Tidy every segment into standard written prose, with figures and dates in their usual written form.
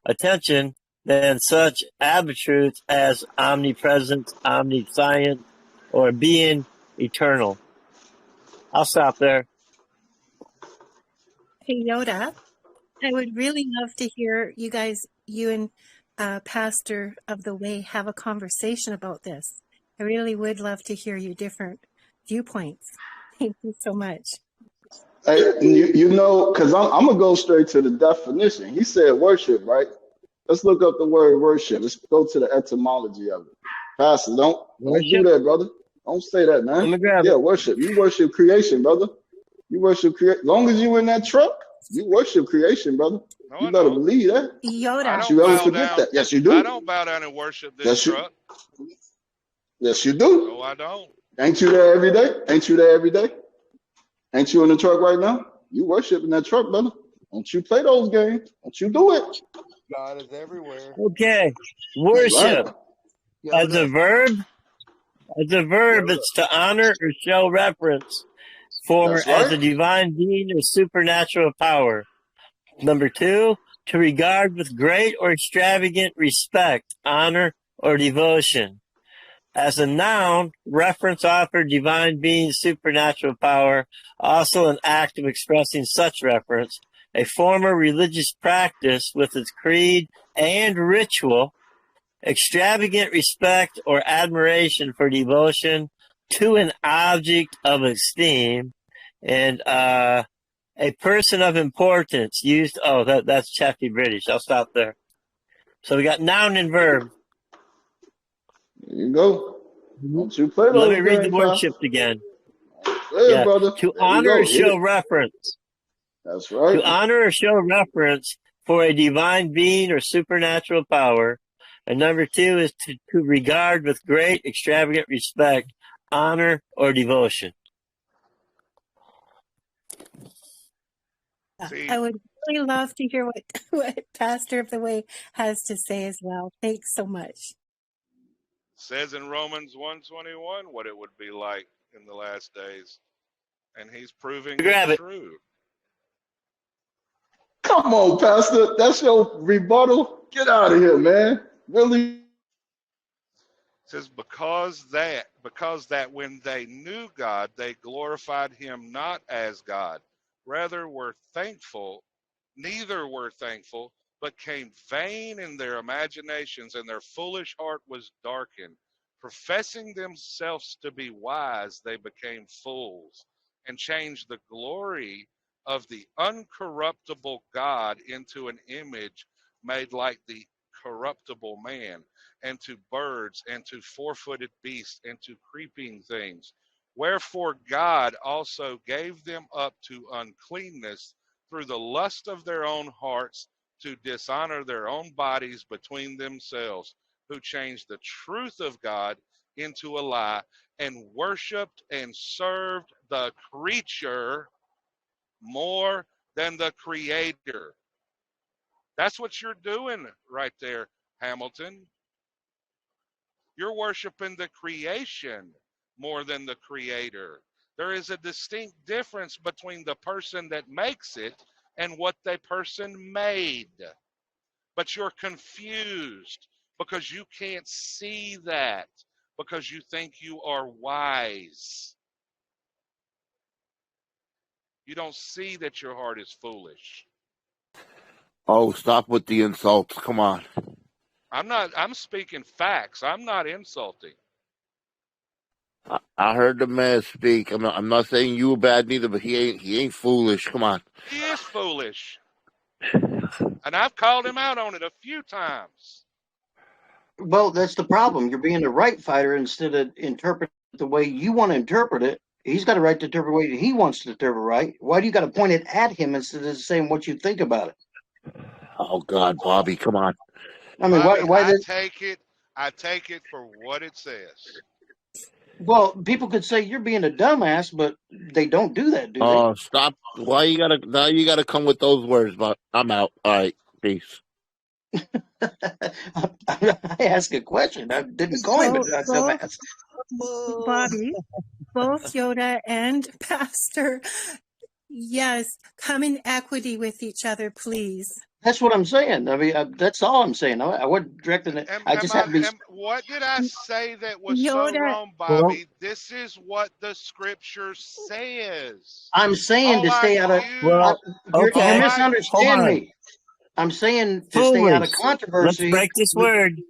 attention than such absolutes as omnipresence, omniscience, or being eternal. I'll stop there. Hey, Yoda, I would really love to hear you guys, you and Pastor of the Way, have a conversation about this. I really would love to hear your different viewpoints. Thank you so much. Hey, because I'm going to go straight to the definition. He said worship, right? Let's look up the word worship. Let's go to the etymology of it. Pastor, don't do that, brother. Don't say that, man. Let me grab Yeah, it. worship. You worship creation, brother. You worship creation. Long as you in that truck, you worship creation, brother. No, You better believe that. Yoda. Don't you ever forget that. Yes, you do. I don't bow down and worship this truck. Yes, you do. No, I don't. Ain't you there every day? Ain't you there every day? Ain't you in the truck right now? You worshiping that truck, brother. Don't you play those games. Don't you do it. God is everywhere. Okay. Worship. Right. As a verb, it's to honor or show reverence for That's right. as a divine being or supernatural power. Number 2, to regard with great or extravagant respect, honor, or devotion. As a noun, reference offered divine being, supernatural power, also an act of expressing such reference, a form of religious practice with its creed and ritual, extravagant respect or admiration for devotion to an object of esteem, and a person of importance used. Oh, that's Chaffee British. I'll stop there. So we got noun and verb. There you go. Don't you play those Let me read the games, worship again. Yeah, brother. To There honor or you go. show reference. That's right. To honor or show reference for a divine being or supernatural power. And number 2 is to regard with great extravagant respect, honor, or devotion. I would really love to hear what Pastor of the Way has to say as well. Thanks so much. Says in Romans 1:21 what it would be like in the last days, and he's proving it true. Come on, Pastor. That's your rebuttal. Get out of here, man. Really? It says because that when they knew God, they glorified him not as God, rather neither were thankful, but came vain in their imaginations, and their foolish heart was darkened. Professing themselves to be wise, they became fools, and changed the glory of the uncorruptible God into an image made like the corruptible man, and to birds, and to four-footed beasts, and to creeping things. Wherefore God also gave them up to uncleanness through the lust of their own hearts, to dishonor their own bodies between themselves, who changed the truth of God into a lie, and worshiped and served the creature more than the Creator. That's what you're doing right there, Hamilton. You're worshiping the creation more than the Creator. There is a distinct difference between the person that makes it and what the person made. But you're confused because you can't see that, because you think you are wise. You don't see that your heart is foolish. Oh, stop with the insults. Come on. I'm speaking facts. I'm not insulting. I heard the man speak. I'm not saying you were bad neither, but he ain't foolish. Come on. He is foolish. And I've called him out on it a few times. Well, that's the problem. You're being a right fighter instead of interpret the way you want to interpret it. He's got a right to interpret the way he wants to interpret, right? Why do you got to point it at him instead of saying what you think about it? Oh God, Bobby, come on. I mean, Bobby, why I take it for what it says. Well, people could say you're being a dumbass, but they don't do that, do they? Oh, stop! Why you gotta come with those words? But I'm out. All right, peace. I asked a question. I didn't call him a dumbass. Bobby, both Yoda and Pastor, yes, come in equity with each other, please. That's what I'm saying. I mean, that's all I'm saying. I wasn't directing it. I just have to be. What did I say that was so Yoda, wrong, Well, Bobby? This is what the scripture says. I'm saying to All I stay out of. well, You're okay. all I Hold misunderstanding on. me. I'm saying to stay out of Foolish. Let's controversy. break this word.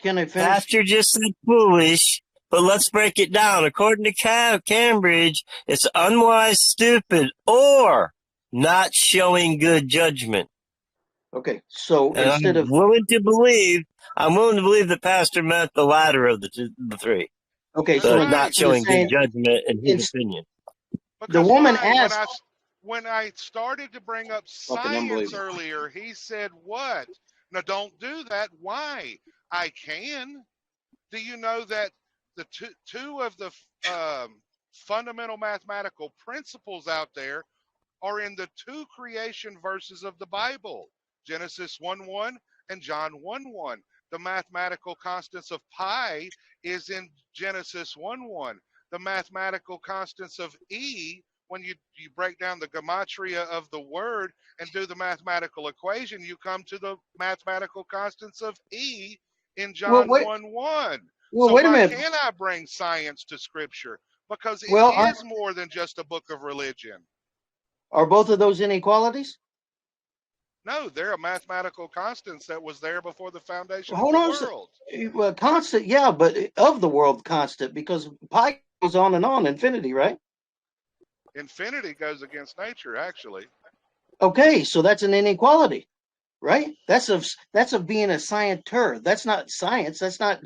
Can I finish? Pastor just said foolish, but let's break it down. According to Cambridge, it's unwise, stupid, or not showing good judgment. Okay, so And instead I'm of willing to believe the pastor meant the latter of the three. okay, That's so But not right. instead of showing good saying judgment in his it's opinion. the Because woman why? asked, When I started to bring up fucking science unbelievable. earlier, he said, "What? Now don't do that." Why? I can. Do you know that the two of the fundamental mathematical principles out there are in the two creation verses of the Bible, Genesis 1:1 and John 1:1. The mathematical constants of pi is in Genesis 1:1. The mathematical constants of E, when you break down the gematria of the word and do the mathematical equation, you come to the mathematical constants of E in Well, John wait. 1:1. Well, So wait a why minute. can't I bring science to scripture? Because it Well, is more than just a book of religion. are both of those inequalities? No, they're a mathematical constants that was there before the foundation of Hold the on. world. Well, constant, yeah, but of the world constant because pi goes on, infinity, right? Infinity goes against nature, actually. Okay, so that's an inequality, right? That's of being a scienteur. That's not science. That's not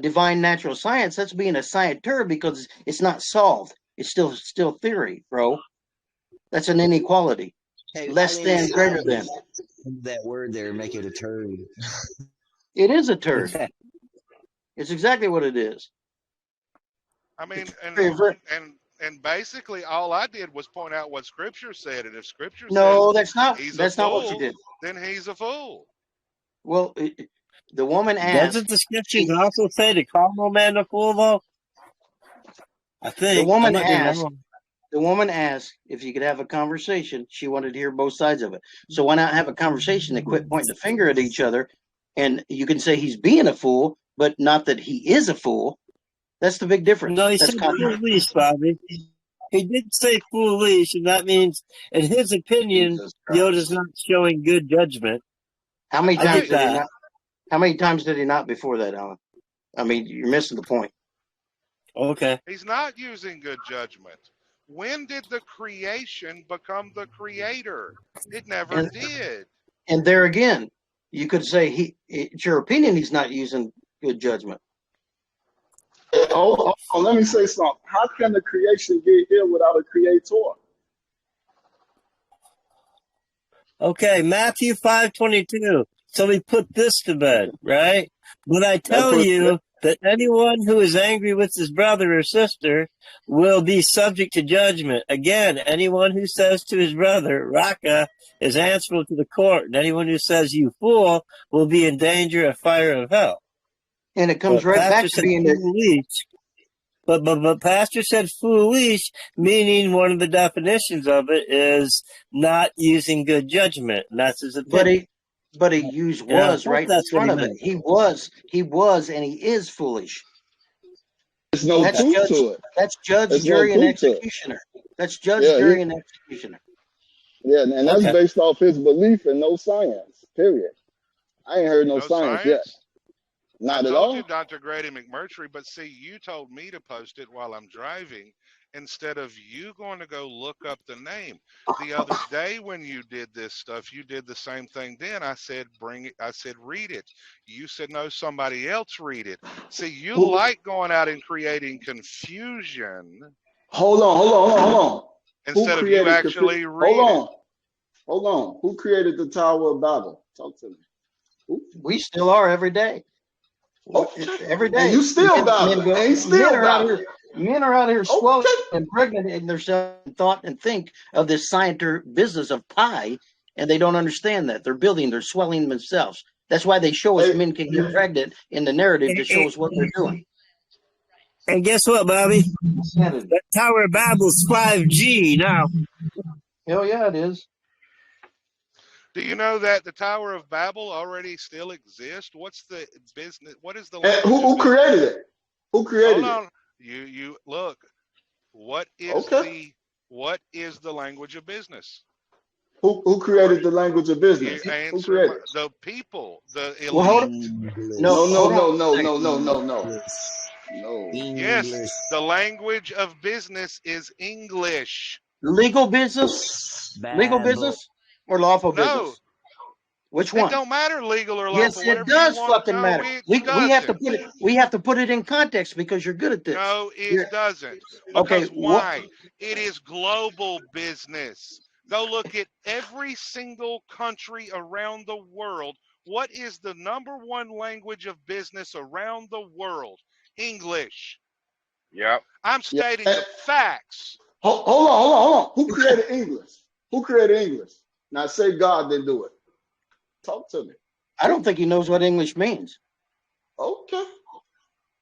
divine natural science. That's being a scienteur because it's not solved. It's still theory, bro. That's an inequality. Hey, Less than, greater than. that word there, make it a turd. It is a turd. It's exactly what it is. I mean, Very, very- and basically all I did was point out what Scripture said, and if Scripture No, says that's not. he's a That's not what you fool, did. then he's a fool. Well, the woman Doesn't asked. the scriptures also say to call no man a fool, though? I think. The I woman might be asked. wrong. The woman asked if you could have a conversation. She wanted to hear both sides of it. So why not have a conversation and quit pointing the finger at each other? And you can say he's being a fool, but not that he is a fool. That's the big difference. No, he That's said foolish, Bobby. He did say foolish, and that means, in his opinion, Yoda's not showing good judgment. How many I times get did he that. not? How many times did he not before that, Alan? I mean, you're missing the point. Okay. He's not using good judgment. When did the creation become the creator? It never did. And there again, you could say it's your opinion he's not using good judgment. Oh, let me say something. How can the creation get here without a creator? Okay, Matthew 5:22. So we put this to bed, right? But I tell you that anyone who is angry with his brother or sister will be subject to judgment. Again, anyone who says to his brother, Raka, is answerable to the court. And anyone who says, you fool, will be in danger of fire of hell. And it comes right back to being foolish. But Pastor said foolish, meaning one of the definitions of it is not using good judgment. And that's his opinion. But he used was right in front of it. He was, and he is foolish. There's no proof to it. That's judge, jury, and executioner. That's judge, jury, and executioner. Yeah, and that's based off his belief and no science, period. I ain't heard no science yet. Not at all. I told you, Dr. Grady McMurtry, but see, you told me to post it while I'm driving instead of you going to go look up the name. The other day when you did this stuff, you did the same thing then. I said, bring it. I said, read it. You said, no, somebody else read it. See, you like going out and creating confusion. Hold on. Instead of you actually reading. Hold on. Who created the Tower of Babel? Talk to me. Who? We still are every day. Every day. And you still babbling. Men are out here swelling and pregnant in themselves and thought and think of this scientific business of pi, and they don't understand that. They're swelling themselves. That's why they show us men can get pregnant in the narrative to show us what they're doing. And guess what, Bobby? That Tower of Babel's 5G now. Hell yeah, it is. Do you know that the Tower of Babel already still exists? What's the business? What is the And language who of created business? it? Who Hold created it? on. You look. What is Okay. the language of business? Who created the language of You business? Who answer created it? the people, the Well, hold elite. on. English. No, No, hold on. no. Yes, English. the language of business is English. Legal business, legal Babel. business, or lawful No, business? Which it one? don't matter legal or Yes, lawful. it Whatever you does want. fucking No, matter. it We have to doesn't. put it. We have to put it in context because you're good at this. No, You're, it doesn't. okay. Because why? It is global business. Go look at every single country around the world. What is the number one language of business around the world? English. Yep. I'm Yeah. stating the facts. Hold on. Who created English? Who created English? Now say God didn't do it. Talk to me. I don't think he knows what English means. Okay.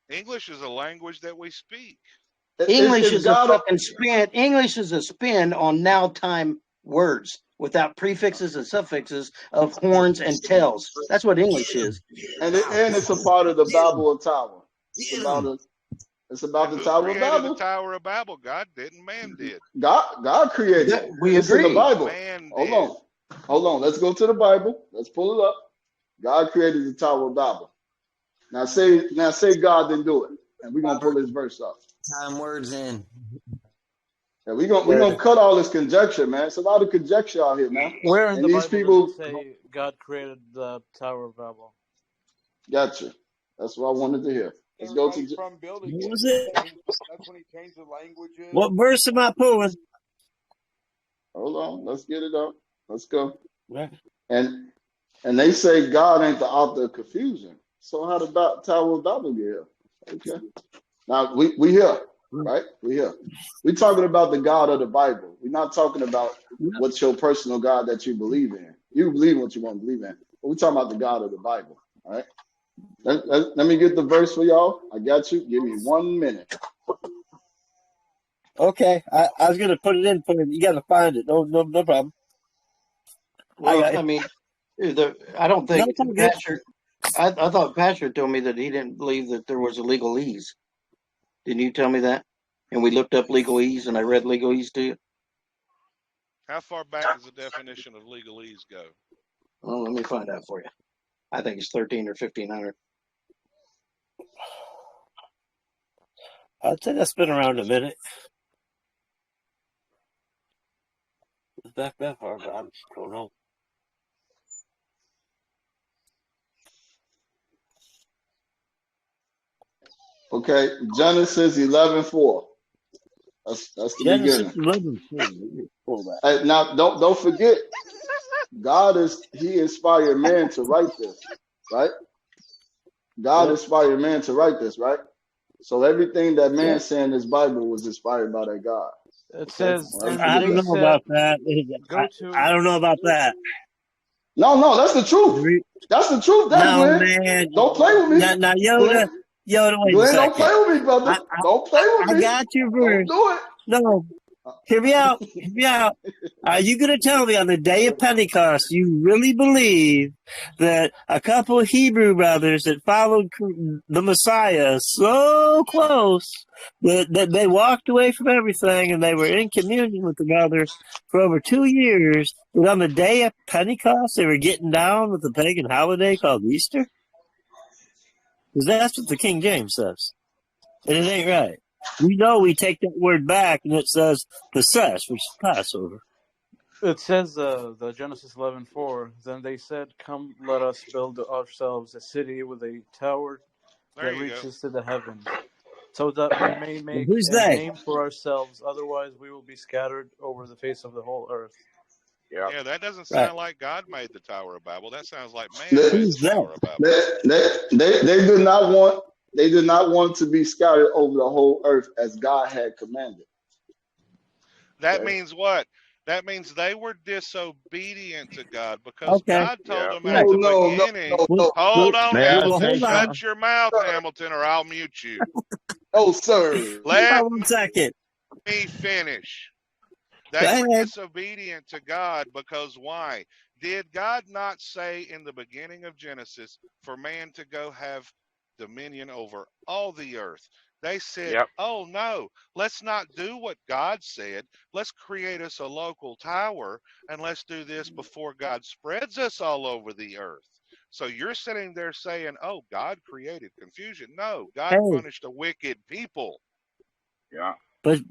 English is a language that we speak. English is a God fucking spin. English is a spin on now time words without prefixes and suffixes of horns and tails. That's what English is. and it's a part of the Babel Tower. It's about And the who Tower of created Babel. the Tower of Babel? God didn't. Man did. God created Yeah, it. we It's in the agree. Bible. Man Hold did. on. Hold on. Let's go to the Bible. Let's pull it up. God created the Tower of Babel. Now say God didn't do it. And we're gonna pull this verse up. Time words in. And we're gonna cut all this conjecture, man. It's a lot of conjecture out here, man. Where in And the these Bible people does it say God created the Tower of Babel? gotcha. That's what I wanted to hear. Let's go to from building What it. was it? That's when he changed the languages. What verse am I pulling? hold on. Let's get it up. Let's go. Right. And they say God ain't the author of confusion. So how did Tower of Babel get here? Okay. Now we here, right? We here. We're talking about the God of the Bible. We're not talking about what's your personal God that you believe in. You believe what you want to believe in. But we're talking about the God of the Bible. All right. Let me get the verse for y'all. I got you. Give me 1 minute. Okay, I was gonna put it in for you. You gotta find it. No problem. Well, I I mean, I don't think it's all good. Pastor. I thought Pastor told me that he didn't believe that there was a legalese. Didn't you tell me that? And we looked up legalese, and I read legalese to you. How far back does the definition of legalese go? Well, let me find out for you. I think it's 13 or 1500. I'd say that's been around a minute. It's back that far, but I just don't know. Okay, Genesis 11:4. That's the Genesis beginning. 11. Pull that. Hey, now don't forget, He inspired man to write this, right? God Yep. inspired man to write this, right? So everything that man Yep. said in this Bible was inspired by that God. It Okay? says, Well, and I don't they know said, about that. go to. I don't know about that. No, that's the truth. That's the truth. That's No, Glenn. man. Don't play with me. Now, Yoda, wait a Glenn, don't play second. with me, brother. Don't play with I me. got your Don't verse. do it. No, hear me out. Hear me out. Are you going to tell me on the day of Pentecost you really believe that a couple of Hebrew brothers that followed the Messiah so close that they walked away from everything and they were in communion with the brothers for over 2 years, that on the day of Pentecost they were getting down with the pagan holiday called Easter? Because that's what the King James says. And it ain't right. We know we take that word back and it says possess, which is Passover. It says the Genesis 11:4. Then they said, "Come, let us build ourselves a city with a tower There that you go. reaches to the heavens, so that we may make who's a they? name for ourselves. Otherwise, we will be scattered over the face of the whole earth." Yep. Yeah, that doesn't Right. sound like God made the Tower of Babel. That sounds like man They, made Who's the that? Tower of Babel. they did not want to be scattered over the whole earth as God had commanded. That Okay? means what? That means they were disobedient to God because Okay. God told Yep. them at the No, beginning, Well, hold on, May I well, Hamilton, hold on. shut your mouth, Hamilton, or I'll mute you. no, sir. Hold on Let 1 second. me finish. Go They were ahead. disobedient to God because why? Did God not say in the beginning of Genesis for man to go have dominion over all the earth? They said, Yep. oh no, let's not do what God said. Let's create us a local tower and let's do this before God spreads us all over the earth. So you're sitting there saying, oh, God created confusion. No, God Hey, punished a wicked people. Yeah. but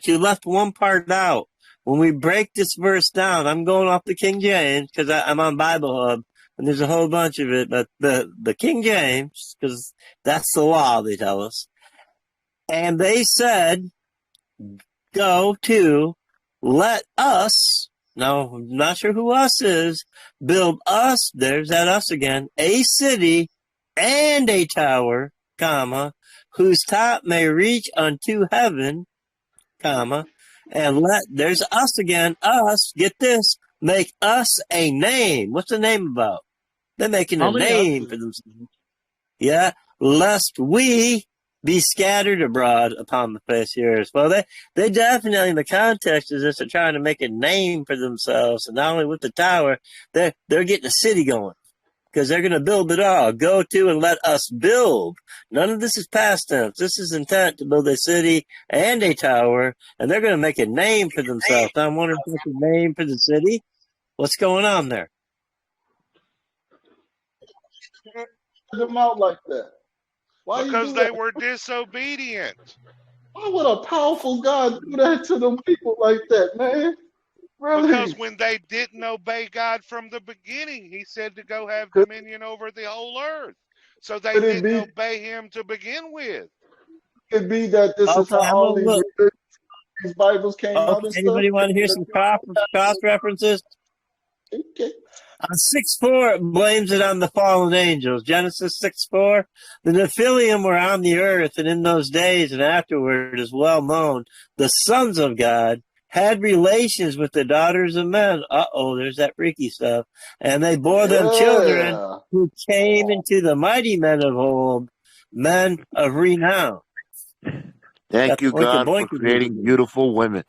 you left one part out. When we break this verse down, I'm going off the King James because I'm on Bible Hub, and there's a whole bunch of it. But the King James, because that's the law, they tell us. And they said, "Go to, let us." Now, I'm not sure who us is. Build us. There's that us again. A city and a tower, comma, whose top may reach unto heaven, comma, and there's us again, us, get this, make us a name. What's the name about? They're making How a many name S's? for themselves. Yeah, lest we be scattered abroad upon the face of the earth. Well, they definitely, in the context of this, are trying to make a name for themselves, and not only with the tower, they're getting a city going. Because they're going to build it all. Go to and let us build. None of this is past tense. This is intent to build a city and a tower, and they're going to make a name for themselves. I'm wondering if it's a name for the city. What's going on there? Them out like that. Why Because you do they that? were disobedient. Why would a powerful God do that to them people like that, man? Really? Because when they didn't obey God from the beginning, he said to go have Could, dominion over the whole earth. So they could it didn't be? obey him to begin with. Could be that this is Okay, how I'm all going to look. these Bibles came out Okay, and stuff? anybody want to hear some cross references? Okay. 6:4 blames it on the fallen angels. Genesis 6:4. The Nephilim were on the earth, and in those days and afterward is well known, the sons of God had relations with the daughters of men. There's that freaky stuff. And they bore them children Yeah. who came into the mighty men of old, men of renown. Thank That's you, Oinka God, for Boinka creating music. beautiful women.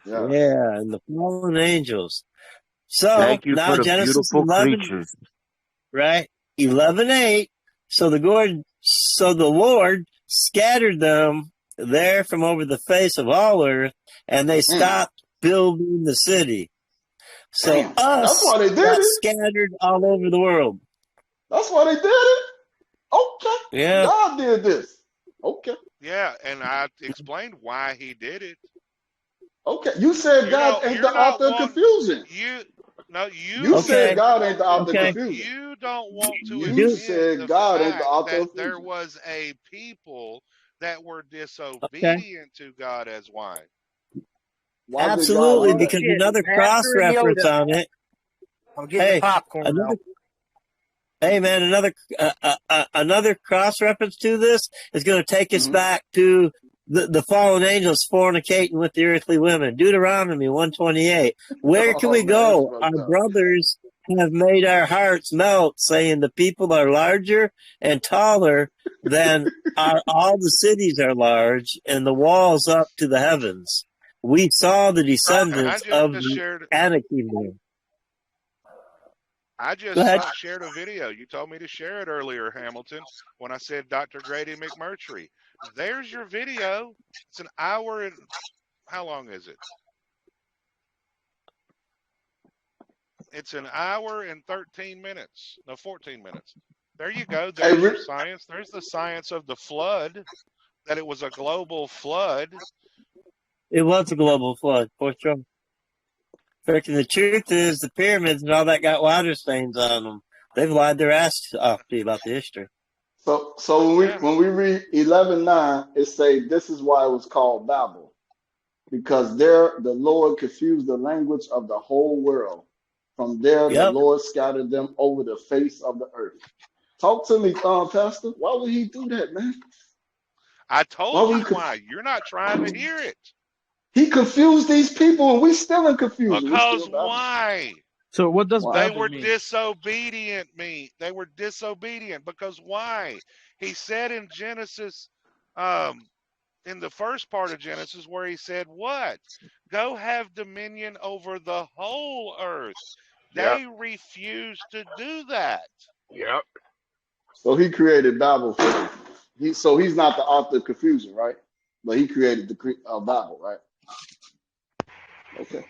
Yeah. Yeah, and the fallen angels. So Thank you now for the Genesis beautiful 11, creatures. right? 11:8. So the Lord scattered them there from over the face of all earth, and they stopped building the city. So Damn. That's us why they did got it. scattered all over the world. That's why they did it. Okay. Yeah. God did this. Okay. Yeah, and I explained why he did it. Okay. You said God ain't the author of confusion. You said God ain't the author of confusion. You don't want to You admit said the God ain't the fact author that of there confusion. was a people that were disobedient to God as why. Why did God Absolutely, do that? because another cross reference on it. I'm getting the popcorn. Hey man, another cross reference to this is going to take us back to the fallen angels fornicating with the earthly women. Deuteronomy 128. Where can we go? Our brothers have made our hearts melt, saying the people are larger and taller than all the cities are large, and the walls up to the heavens. We saw the descendants of the Anakim there. I just shared a video. You told me to share it earlier, Hamilton, when I said Dr. Grady McMurtry. There's your video. It's an hour and how long is it? It's an hour and 13 minutes. No, 14 minutes. There you go. There's your science. There's the science of the flood, that it was a global flood. It was a global flood, for sure. Freaking the truth is, the pyramids and all that got water stains on them. They've lied their ass off to you about the history. So when we read 11:9, it say this is why it was called Babel, because there the Lord confused the language of the whole world. From there, the Lord scattered them over the face of the earth. Talk to me, Pastor. Why would he do that, man? I told you why. You're not trying to hear it. He confused these people, and we still in confusion. Because why? So what does they Babel were mean? disobedient? They were disobedient because why? He said in Genesis, in the first part of Genesis, where he said, "What? Go have dominion over the whole earth." They refused to do that. Yep. So he created Babel for them. So he's not the author of confusion, right? But he created the Babel, right? Okay.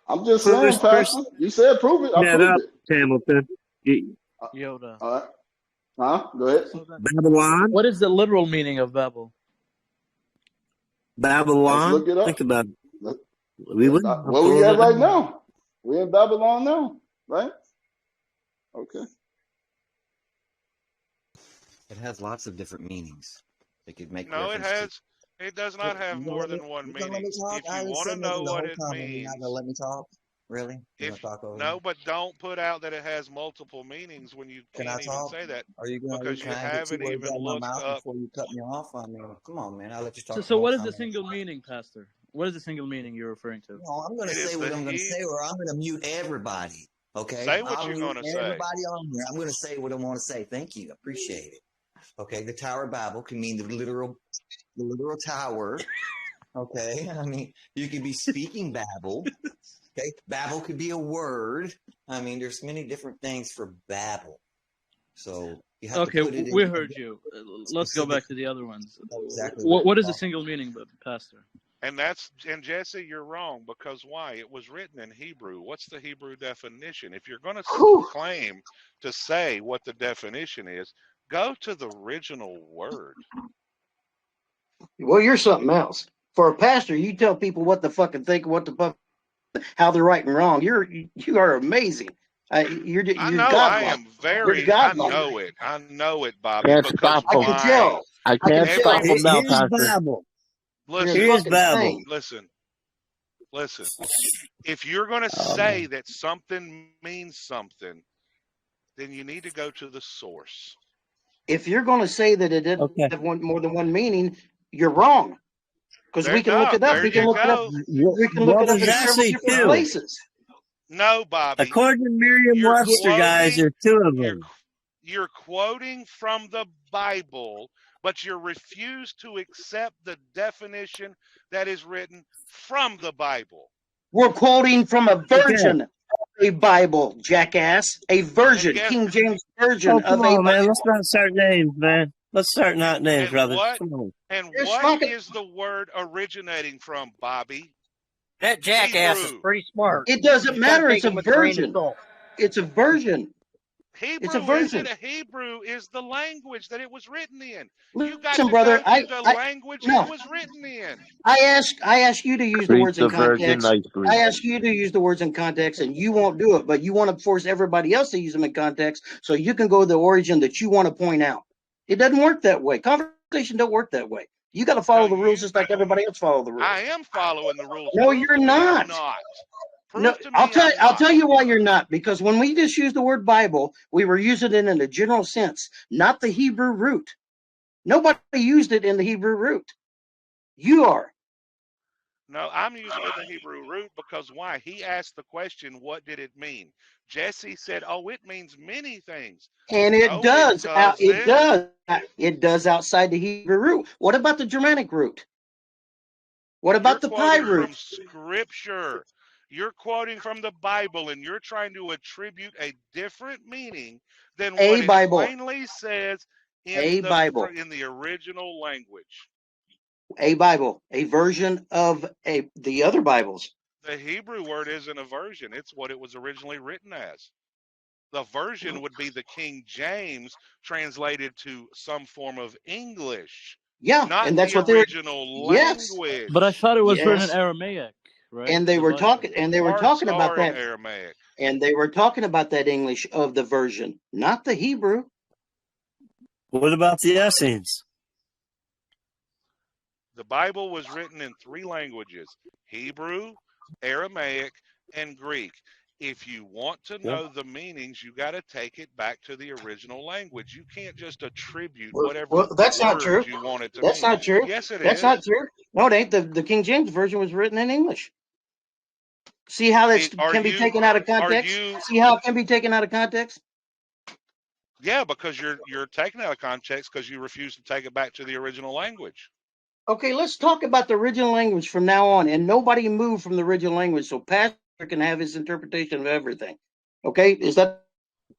I'm just saying, Pastor. You said prove it. I proved it. Hamilton. Yoda. All right. Huh? Go ahead. Babylon. What is the literal meaning of Babel? Babylon. Let's look it up. Think about it. Where we at right now? We're in Babylon now, right? Okay. It has lots of different meanings. It could make No, it reference has. It does not have more than one meaning. If you want to know what it means, you're not gonna let me talk. Really? No, but don't put out that it has multiple meanings when you can't even say that. Are you going because you haven't even looked up before you cut me off? I mean, come on, man. I'll let you talk. So what is the single meaning, Pastor? What is the single meaning you're referring to? No, I'm going to say what I'm going to say, or I'm going to mute everybody. Okay? Say what you're going to say. Everybody on here. I'm going to say what I want to say. Thank you. Appreciate it. Okay, the Tower of Babel can mean the literal tower. Okay, I mean, you could be speaking Babel. Okay, Babel could be a word. I mean, there's many different things for Babel. So you have to put it in. We heard you. Let's go back to the other ones. Exactly. What is the single meaning, Pastor? And Jesse, you're wrong, because why? It was written in Hebrew. What's the Hebrew definition? If you're going to claim to say what the definition is, go to the original word. Well, you're something else. For a pastor, you tell people what to fucking think, how they're right and wrong. You are amazing. I am very. I know it, Bobby. Can't stop him. I can tell. I can't stop him now, Pastor. Listen. If you're going to say that something means something, then you need to go to the source. If you're going to say that it didn't have more than one meaning, you're wrong. Because we can look it up. We can look it up. We can look it up in several different places. No, Bobby. According to Merriam-Webster, guys, there are two of them. You're quoting from the Bible, but you refuse to accept the definition that is written from the Bible. We're quoting from a version of a Bible, jackass. A version, King James version of a Bible. Man, let's not start names, man. Let's start not names, brother. What is the word originating from, Bobby? That jackass is pretty smart. It doesn't matter. It's a version. It's a version. Hebrew is the language that it was written in. Listen, brother, the language it was written in. I ask you to use the words in context. I ask you to use the words in context, and you won't do it. But you want to force everybody else to use them in context, so you can go to the origin that you want to point out. It doesn't work that way. Conversation don't work that way. You got to follow the rules just like everybody else follow the rules. I am following the rules. No, you're not. No, I'll tell you why you're not. Because when we just used the word Bible, we were using it in a general sense, not the Hebrew root. Nobody used it in the Hebrew root. You are. No, I'm using it in the Hebrew root because why? He asked the question, what did it mean? Jesse said, it means many things. And it does. It does outside the Hebrew root. What about the Germanic root? What about the Pi root? Scripture. You're quoting from the Bible, and you're trying to attribute a different meaning than what it plainly says in the original language. A Bible, a version of the other Bibles. The Hebrew word isn't a version. It's what it was originally written as. The version would be the King James translated to some form of English. Yeah, and that's what the original language. Yes. But I thought it was written in Aramaic. Right? And they were talking about that. Aramaic. And they were talking about that English of the version, not the Hebrew. What about the Essenes? The Bible was written in 3 languages: Hebrew, Aramaic, and Greek. If you want to know the meanings, you got to take it back to the original language. You can't just attribute whatever that's not true. You want it to That's mean. not true. Yes, it is. That's not true. No, it ain't. The King James Version was written in English. See how that can be taken out of context? See how it can be taken out of context? Yeah, because you're taking it out of context because you refuse to take it back to the original language. Okay, let's talk about the original language from now on. And nobody moved from the original language. So Pastor can have his interpretation of everything. Okay, is that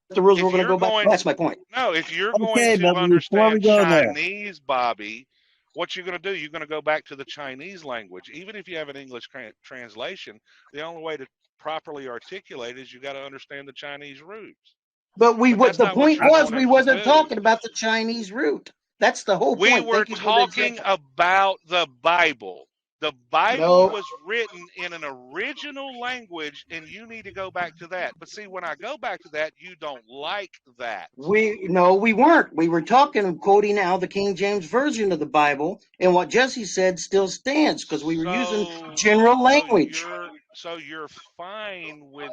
the rules If we're going to you're go back? going, That's my point. no, if you're going Okay, to but before we understand go there, Chinese, Bobby, what you're going to do, you're going to go back to the Chinese language. Even if you have an English translation, the only way to properly articulate is you got to understand the Chinese roots. But But that's the not what point you're was wanting we to wasn't do. talking about the Chinese root. That's the whole We point. were Thank you for the talking example. about the Bible. The Bible No, was written in an original language, and you need to go back to that. But see, when I go back to that, you don't like that. we weren't. We were talking and quoting now the King James version of the Bible, and what Jesse said still stands because we were using general language. So you're fine with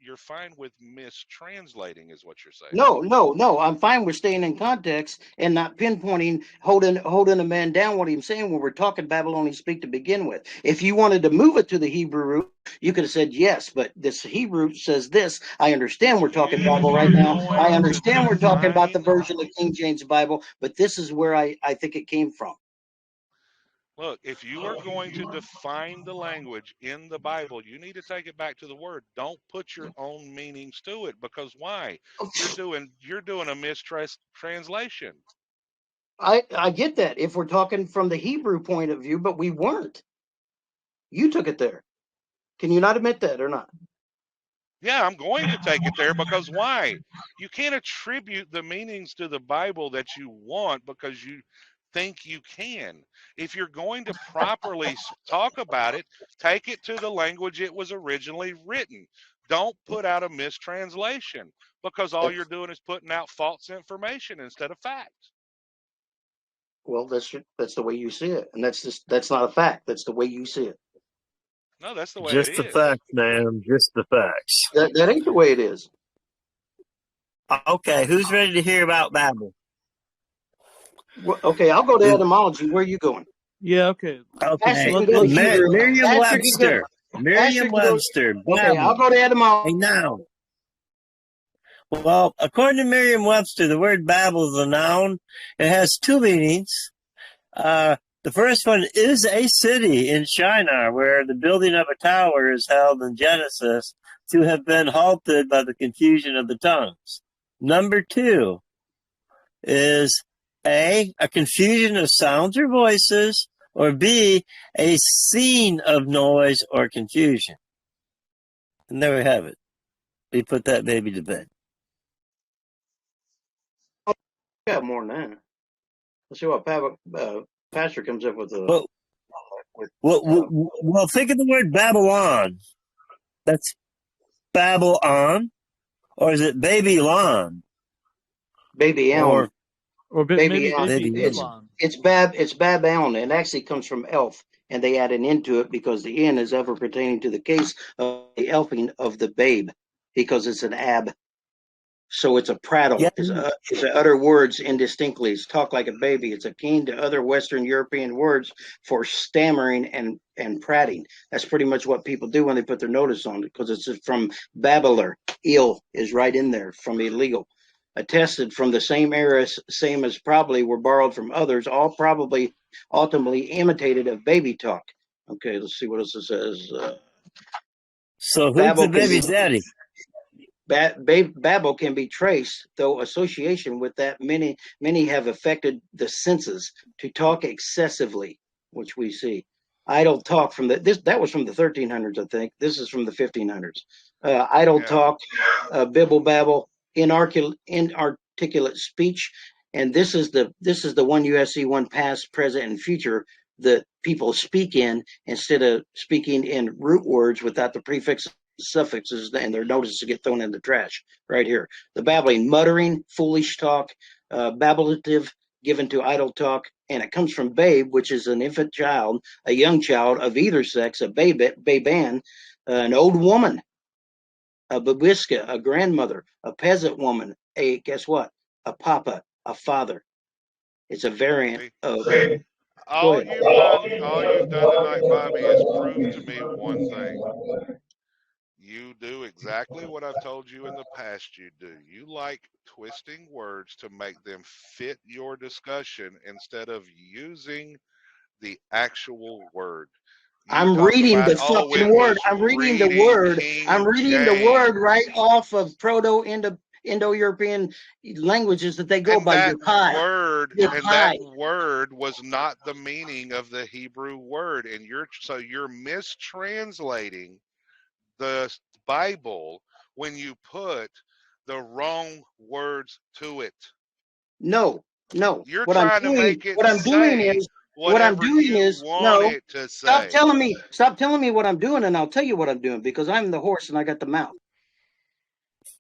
you're fine with mistranslating, is what you're saying. No. I'm fine with staying in context and not pinpointing, holding a man down what he's saying when we're talking Babylonian speak to begin with. If you wanted to move it to the Hebrew root, you could have said yes, but this Hebrew says this. I understand we're talking Bible right now. I understand we're talking about the version of King James Bible, but this is where I think it came from. Look, if you are going to define the language in the Bible, you need to take it back to the word. Don't put your own meanings to it, because why? You're doing a mistranslation. I get that if we're talking from the Hebrew point of view, but we weren't. You took it there. Can you not admit that or not? Yeah, I'm going to take it there, because why? You can't attribute the meanings to the Bible that you want because you think you can. If you're going to properly talk about it, take it to the language it was originally written. Don't put out a mistranslation, because all you're doing is putting out false information instead of facts. Well, that's the way you see it, and that's not a fact. That's the way you see it. No, that's the way it just the is. facts, man. Just the facts. That ain't the way it is. Okay, who's ready to hear about Babel? Well, okay, I'll go to etymology. Where are you going? Yeah, okay. Okay, Hebrew. Merriam-Webster. Merriam-Webster. Okay, I'll go to etymology. A noun. Well, according to Merriam-Webster, the word Babel is a noun. It has two meanings. The first one is a city in Shinar where the building of a tower is held in Genesis to have been halted by the confusion of the tongues. Number two is A, a confusion of sounds or voices, or B, a scene of noise or confusion. And there we have it. We put that baby to bed. Got more than that. Let's see what Pastor comes up with. Well, think of the word Babylon. That's Babylon, or is it Babylon? Babylon. Or Babylon. Babylon. It's Babylon. It actually comes from elf, and they add an N to it because the N is ever pertaining to the case of the elfing of the babe, because it's an ab. So it's a prattle. Yeah. It's a utter words indistinctly. It's talk like a baby. It's akin to other Western European words for stammering and prating. That's pretty much what people do when they put their notice on it, because it's from babbler. Ill is right in there from illegal. Attested from the same era, same as probably were borrowed from others, all probably ultimately imitated of baby talk. Okay, let's see what else it says. So who's the baby's daddy? Babel can be traced, though association with that many have affected the senses to talk excessively, which we see. Idle talk from that was from the 1300s, I think. This is from the 1500s. Idle talk, bibble babble, inarticulate speech, and this is the one USC one past, present, and future that people speak in instead of speaking in root words without the prefix suffixes, and their notices to get thrown in the trash right here. The babbling, muttering, foolish talk, babblative, given to idle talk, and it comes from babe, which is an infant child, a young child of either sex, a baban, an old woman, a babiska, a grandmother, a peasant woman, guess what? A papa, a father. It's a variant of. All you've done tonight, Bobby, is prove to me one thing. You do exactly what I've told you in the past you do. You like twisting words to make them fit your discussion instead of using the actual word. You I'm talk reading about, the oh, it fucking word. was I'm reading the reading word. I'm King reading the word right James. off of Indo-European languages that they go And by. that Your pie. Your pie. word was not the meaning of the Hebrew word. And you're mistranslating the Bible when you put the wrong words to it. No. You're What I'm trying to doing, make it what I'm doing say is, whatever you want no. it to Stop say. telling me what I'm doing, and I'll tell you what I'm doing, because I'm the horse and I got the mouth.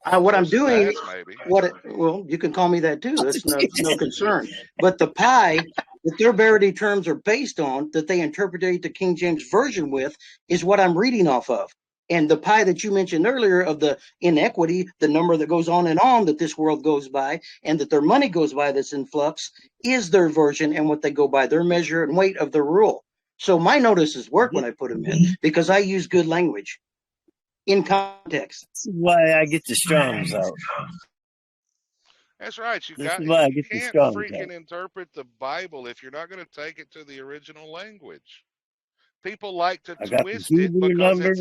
What I'm Horse's doing, ass, maybe. well, you can call me that too. That's no concern. But the pie that their verity terms are based on, that they interpretate the King James Version with, is what I'm reading off of. And the pie that you mentioned earlier of the inequity, the number that goes on and on that this world goes by, and that their money goes by that's in flux, is their version and what they go by, their measure and weight of the rule. So my notices work when I put them in, because I use good language in context. This is why I get the Strongs out. That's right. This is why I You get the can't Strongs freaking out. interpret the Bible if you're not going to take it to the original language. People like to I got the twist it Hebrew number.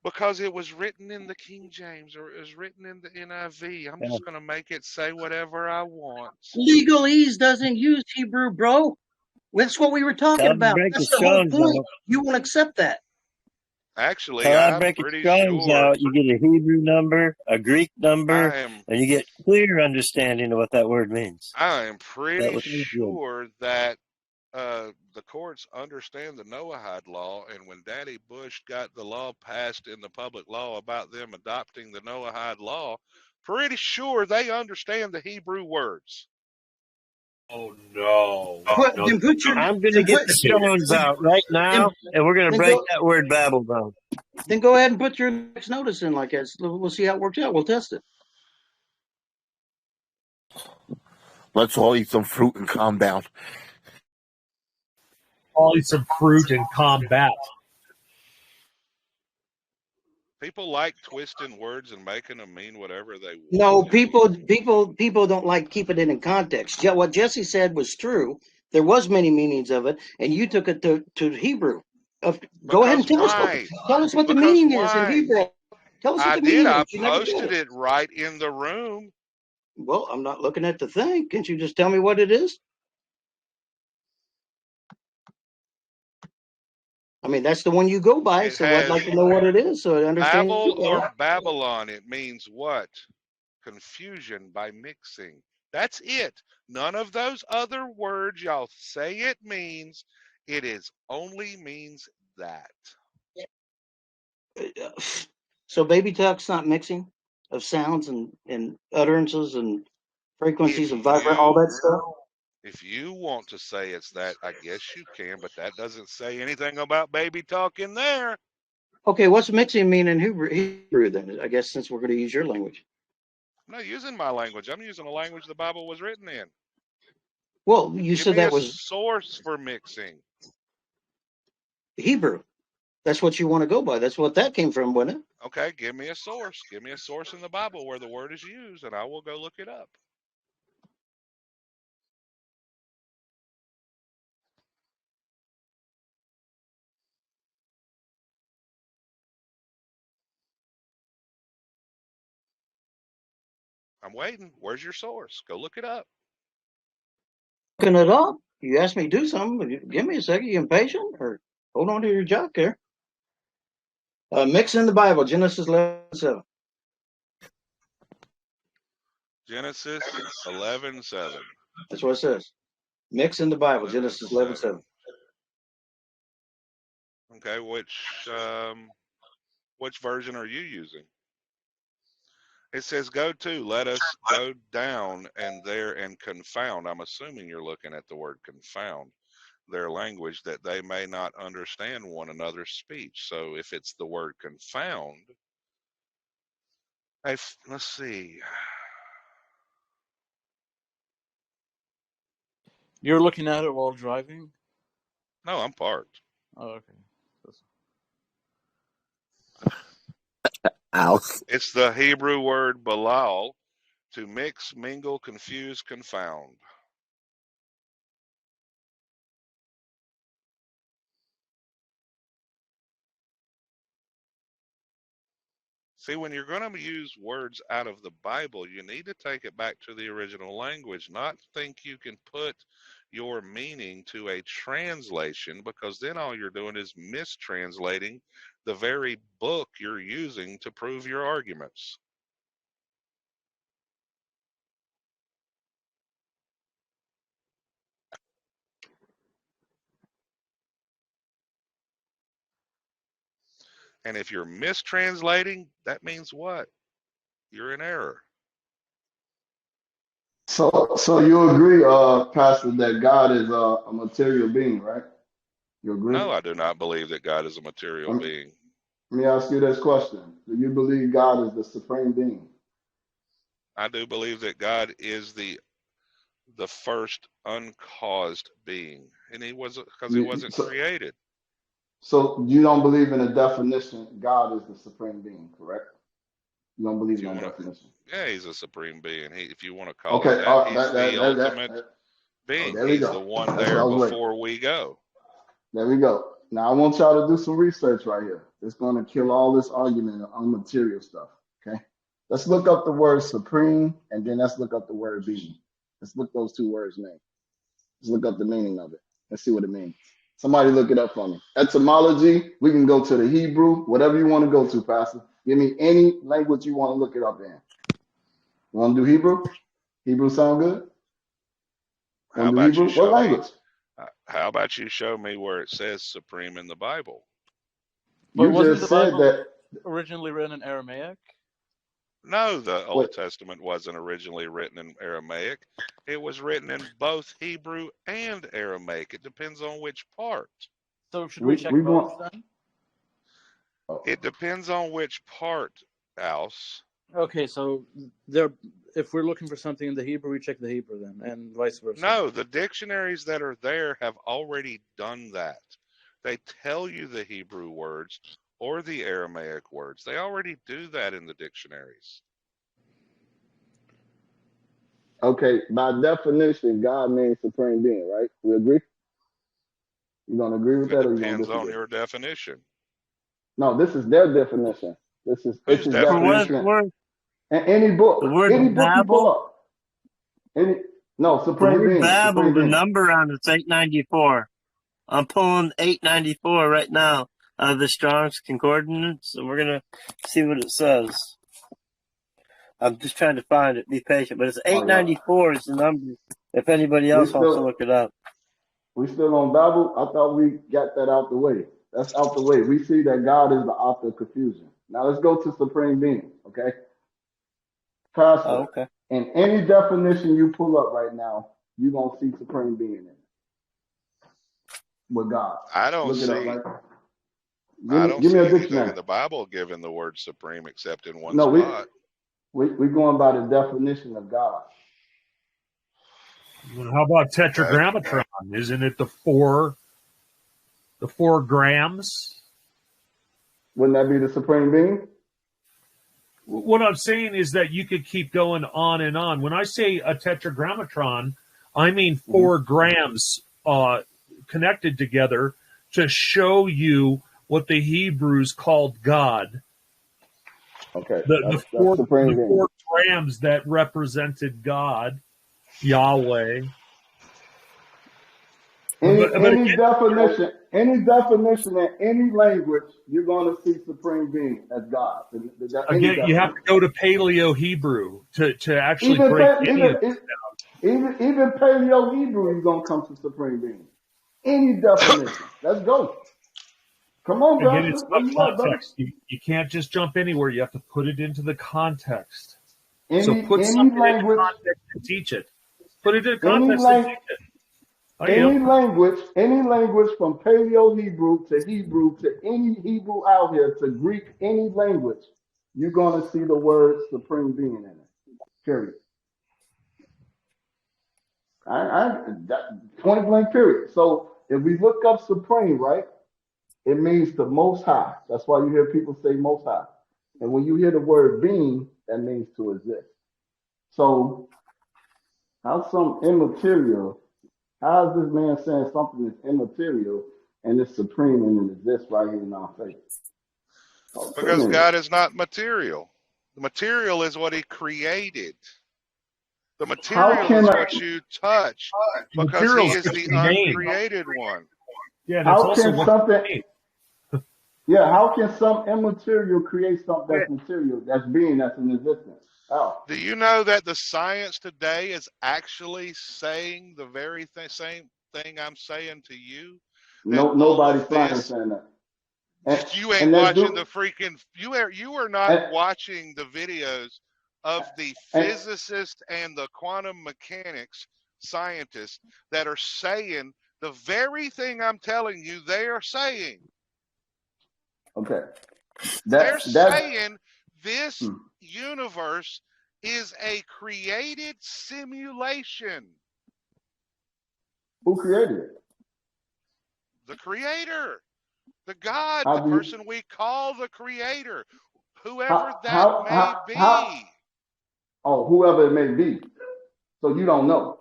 because it was written in the King James or it was written in the NIV. I'm just going to make it say whatever I want. Legalese doesn't use Hebrew, bro. That's what we were talking about. Break That's the the whole Strongs point. out. You won't accept that. Actually, Till I I'm break the pretty Strongs sure out, you get a Hebrew number, a Greek number, and you get clear understanding of what that word means. I am pretty was good. sure that the courts understand the Noahide law, and when Daddy Bush got the law passed in the public law about them adopting the Noahide law, pretty sure they understand the Hebrew words. Oh no! I'm going to get the Strongs out right now, and we're going to break that word Babel down. Then go ahead and put your next notice in like that. We'll see how it works out. We'll test it. Let's all eat some fruit and calm down. All eat some fruit and combat. People like twisting words and making them mean whatever they want. No, people don't like keeping it in context. What Jesse said was true. There was many meanings of it, and you took it to Hebrew. Go ahead and tell us what the meaning is in Hebrew. Tell us what the meaning is. I posted it right in the room. Well, I'm not looking at the thing. Can't you just tell me what it is? I mean, that's the one you go by, so I'd like to know what it is so I understand. Babel or Babylon, it means what? Confusion by mixing. That's it. None of those other words y'all say it means. It is only means that. So baby talk's not mixing of sounds and utterances and frequencies and vibrate, all that stuff? If you want to say it's that, I guess you can, but that doesn't say anything about baby talk in there. Okay, what's mixing mean in Hebrew then? I guess since we're going to use your language. I'm not using my language. I'm using the language the Bible was written in. Well, you said that was source for mixing. Hebrew. That's what you want to go by. That's what that came from, wasn't it? Okay, give me a source. Give me a source in the Bible where the word is used, and I will go look it up. I'm waiting. Where's your source? Go look it up. Looking it up. You asked me to do something. Give me a second. You impatient? Or hold on to your jock there. Mix in the Bible, Genesis 11:7. Genesis 11:7. That's what it says. Mix in the Bible, Genesis 11:7. Okay, which version are you using? It says, let us go down and there and confound. I'm assuming you're looking at the word confound, their language, that they may not understand one another's speech. So if it's the word confound, let's see. You're looking at it while driving? No, I'm parked. Oh, okay. It's the Hebrew word balal, to mix, mingle, confuse, confound. See, when you're going to use words out of the Bible, you need to take it back to the original language, not think you can put your meaning to a translation, because then all you're doing is mistranslating the very book you're using to prove your arguments. And if you're mistranslating, that means what? You're in error. So you agree, Pastor, that God is a material being, right? You agree? No, I do not believe that God is a material Let me, being. let me ask you this question. Do you believe God is the supreme being? I do believe that God is the first uncaused being, and he wasn't, because he wasn't created. So you don't believe in the definition God is the supreme being, correct? You don't believe in that definition? Yeah, he's a supreme being. If you want to call Okay, it that, he's the ultimate being. there we He's go. the one That's there what I was before we go. There we go. Now I want y'all to do some research right here. It's going to kill all this argument on material stuff. Okay, let's look up the word supreme, and then let's look up the word being. Let's look those two words name. Let's look up the meaning of it. Let's see what it means. Somebody look it up for me. Etymology. We can go to the Hebrew, whatever you want to go to, Pastor. Give me any language you want to look it up in. You want to do Hebrew? Hebrew sound good? How about you show me? How about you show me where it says supreme in the Bible? But wasn't the Bible originally written in Aramaic? No, the Old Testament wasn't originally written in Aramaic. It was written in both Hebrew and Aramaic. It depends on which part. So should we check both then? It depends on which part, Alce. Okay, so if we're looking for something in the Hebrew, we check the Hebrew then, and vice versa. No, the dictionaries that are there have already done that. They tell you the Hebrew words or the Aramaic words. They already do that in the dictionaries. Okay, by definition, God means supreme being, right? We agree? You gonna agree with that, or you gonna disagree? Depends on your definition. No, this is their definition. This is definition? And any book, any book you pull up. Supreme being. Babel, the number on it's 894. I'm pulling 894 right now out of the Strong's Concordance, and we're gonna see what it says. I'm just trying to find it. Be patient, but it's 894 is the number. If anybody else wants to look it up, We still on Babel? I thought we got that out the way. That's out the way. We see that God is the author of confusion. Now let's go to supreme being, okay? Pastor, okay. In any definition you pull up right now, you're going to see supreme being in it. With God. I don't see. I don't see anything in the Bible giving the word supreme except in one spot. We're going by the definition of God. Well, how about tetragrammaton? Isn't it the four grams? Wouldn't that be the supreme being? What I'm saying is that you could keep going on and on. When I say a tetragrammaton, I mean 4 grams connected together to show you what the Hebrews called God. Okay. The 4 grams that represented God, Yahweh. Any definition in any language, you're going to see supreme being as God. Again, you have to go to Paleo Hebrew to actually break any of this down. Even Paleo Hebrew, you're going to come to supreme being. Any definition. Let's go. Come on, brother. Again, it's about context. You can't just jump anywhere. You have to put it into the context. So put something into context and teach it. Put it in context and teach it. Any language from Paleo Hebrew to any Hebrew out here to Greek, any language, you're going to see the word supreme being in it. Period. Point blank period. So if we look up supreme, right, it means the most high. That's why you hear people say most high. And when you hear the word being, that means to exist. So how some immaterial, how is this man saying something is immaterial and it's supreme and it exists right here in our face? Because God is not material. The material is what he created. The material is what you touch because he is the uncreated one. Yeah, how can something? Yeah, how can some immaterial create something that's material, that's in existence? How? Do you know that the science today is actually saying the very same thing I'm saying to you? No, nobody's saying that. You ain't watching the freaking. You are not watching the videos of the physicists and the quantum mechanics scientists that are saying the very thing I'm telling you they are saying. Okay. They're saying this universe is a created simulation. Who created it? The creator. The God, the person we call the creator. Whoever that may be. Oh, whoever it may be. So you don't know.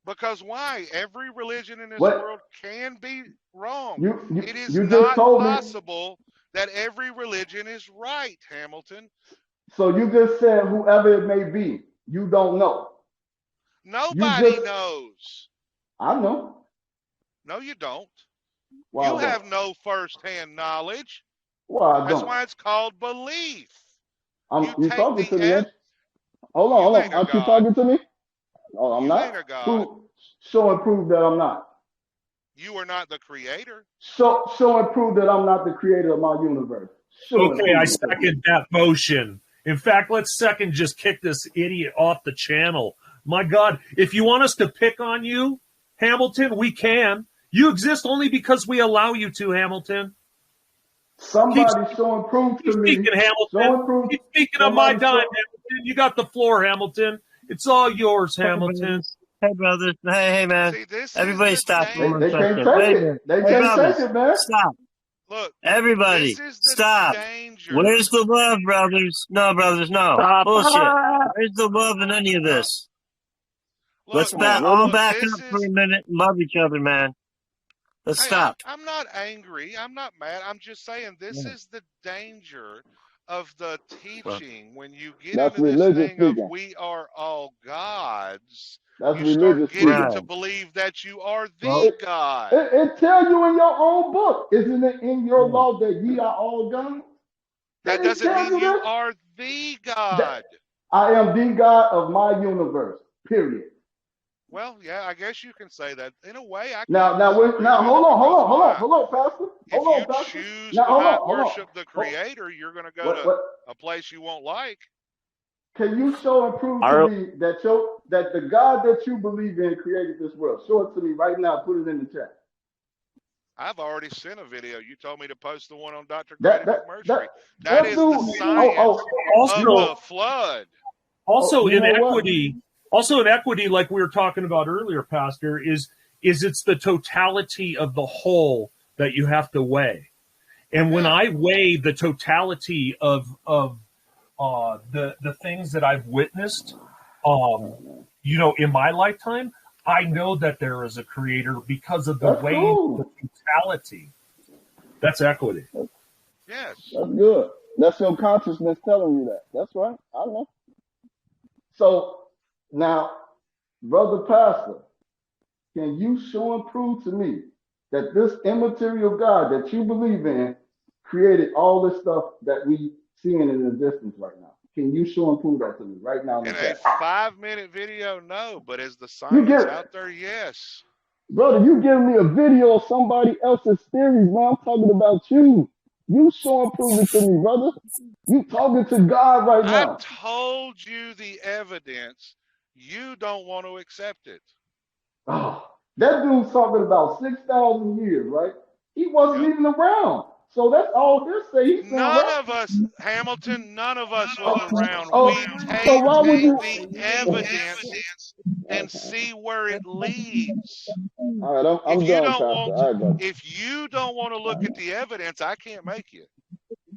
Because why? Every religion in this world can be wrong. It is not possible that every religion is right, Hamilton. So you just said whoever it may be. You don't know. Nobody knows. I know. No, you don't. Why you have no first-hand knowledge. Well, That's why it's called belief. You talking to me? Hold on. Aren't you talking to me? Oh, I'm not. Ain't a God. Show and prove that I'm not. You are not the creator. Show and prove that I'm not the creator of my universe. Okay, I second that motion. In fact, let's just kick this idiot off the channel. My God, if you want us to pick on you, Hamilton, we can. You exist only because we allow you to, Hamilton. Somebody show and prove to me. Speaking, Hamilton. Keep speaking on my dime, Hamilton. You got the floor, Hamilton. It's all yours, Hamilton. Hey, brothers. Hey, man. See, everybody stop. They can't take it. They can't take it, man. Stop. Look, everybody, stop. Danger. Where's the love, brothers? No, brothers, no. Stop. Bullshit. Where's the love in any of this? Look, Let's all back up for a minute and love each other, man. Let's stop. I'm not angry. I'm not mad. I'm just saying this is the danger of the teaching. When you get into this thing of we are all gods, you start getting to believe that you are the God. It tells you in your own book. Isn't it in your law that ye are all gods? That doesn't mean you are the God. I am the God of my universe, period. Well, yeah, I guess you can say that. In a way, I can. Now, hold on, Pastor. If you choose to not worship the Creator, you're going to go to a place you won't like. Can you show and prove to me that the God that you believe in created this world? Show it to me right now. Put it in the chat. I've already sent a video. You told me to post the one on Dr. Grady McMurtry. That is the science of the flood. Also, in equity. Also, in equity, like we were talking about earlier, Pastor, is it's the totality of the whole that you have to weigh. And when I weigh the totality of the things that I've witnessed, in my lifetime, I know that there is a creator because of the weighing the totality. That's equity. Yes. That's good. That's your consciousness telling you that. That's right. I know. So, now, Brother Pastor, can you show and prove to me that this immaterial God that you believe in created all this stuff that we see in existence right now? Can you show and prove that to me right now? In a 5-minute video, no, but is the science out there? Yes. Brother, you giving me a video of somebody else's theories, man. I'm talking about you. You show and prove it to me, brother. You talking to God right now. I told you the evidence. You don't want to accept it. Oh, that dude's talking about 6,000 years, right? He wasn't even around. So that's all they're saying. None of us, Hamilton, none of us was around. We take the evidence and see where it leads. All right, I'm done, if you don't want to look at the evidence, I can't make you.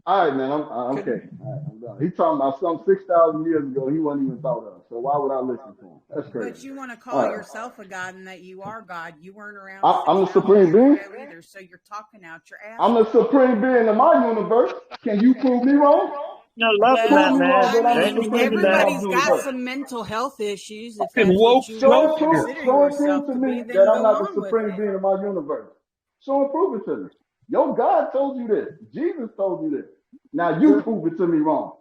All right, man. I'm okay. All right, I'm done. He's talking about some 6,000 years ago he wasn't even thought of. So why would I listen to him? That's crazy. But you want to All call right. yourself a God and that you are God. You weren't around I'm the 6,000 supreme being. years ago either, so you're talking out your ass. I'm the supreme being in my universe. Can you prove me wrong? No love for Prove that, me man. wrong that I'm There the ain't no supreme need for being in that. my Everybody's got universe. some mental health issues. If Fucking that's what woke you drunk here. consider Show and yourself prove to to be, me then that I'm go not the on with supreme it. being in my universe. Show and prove it to me. Your God told you this. Jesus told you this. Now you prove it to me wrong.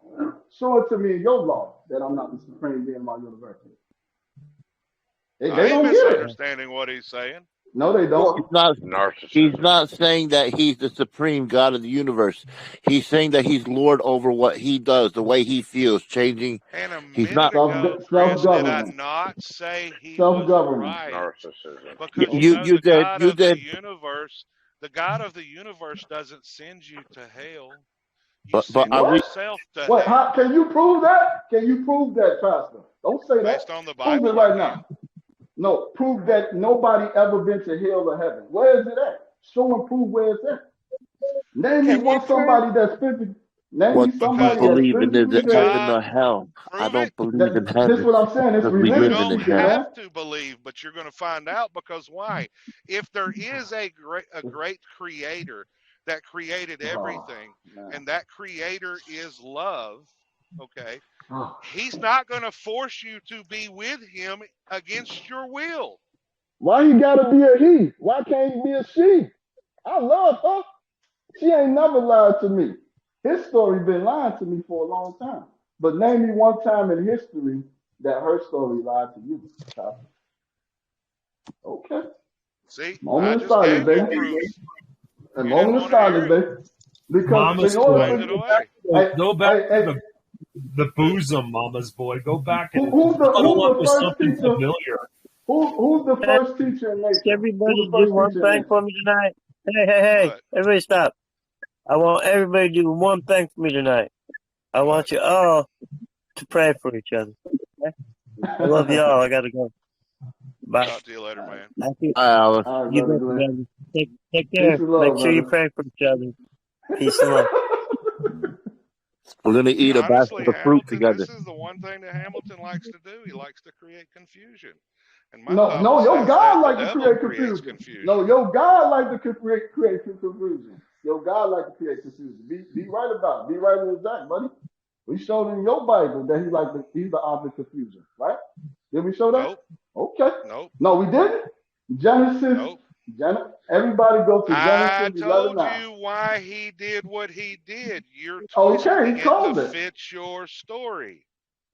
Show it to me in your law that I'm not the supreme being in my universe. They I ain't don't get it. misunderstanding what he's saying. No, they He's don't. not. He's Narcissism. not saying that he's the supreme God of the universe. He's saying that he's Lord over what he does, the way he feels, changing. And a He's minute not. ago, Chris, did I Self-government. not say he was Self-government. right? Narcissism. Because You the God of the did. universe doesn't send you to hell. You But send I read. yourself to Wait, hell. can you prove that? Can you prove that, Pastor? Don't say that. Based on the Prove Bible, it right I now. can. No, prove that nobody ever been to hell or heaven. Where is it at? Show and prove where it's at. Name me Can you one prove? somebody that's physically. Name What me do you somebody Because that's believe in? Is physically it the there. heaven God, or hell? I prove it. don't believe in This heaven what I'm saying. It's because we You live religion in don't teaching, hell. man. have to believe, but you're going to find out. Because why? If there is a great creator that created Oh, everything, man. and that creator is love, okay, Oh. he's not going to force you to be with him against your will. Why he gotta be a he? Why can't he be a she? I love her. She ain't never lied to me. His story been lying to me for a long time. But name me one time in history that her story lied to you. Okay. See, I Moment of just silence, gave you baby. proof. A You didn't moment of want to hear silence, it. baby. Because Mama's in I order boy. waved it away. Go back to hey, the bosom, Mama's boy. Go back and who's cuddle up the with first something teacher? familiar. Who's the Can first teacher in nature? Who's everybody the do first one teacher in thing nature? for me tonight? Hey, What? everybody stop. I want everybody to do one thing for me tonight. I want you all to pray for each other. Okay? I love you all. I gotta go. Bye. Talk to you later, man. Thank you. Alice. All right, You brother bet, Glenn. brother. Take Peace care. and love, Make sure you brother. pray for each other. Peace and love. We're gonna eat a Honestly, basket of fruit Hamilton, together. this is the one thing that Hamilton likes to do. He likes to create confusion. And my No, Bible your says God that the like to devil create creates confusion. confusion. No, your God like to create confusion. Your God like to create confusion. Be right about it. Be right in exact, buddy. We showed in your Bible that he's the object of confusion, right? Did we show that? Nope. Okay. Nope. No, we didn't. Genesis. Nope. Everybody go to I Genesis told 11:9. you why he did what he did. You're Okay, twisting he it to told it. fit your story.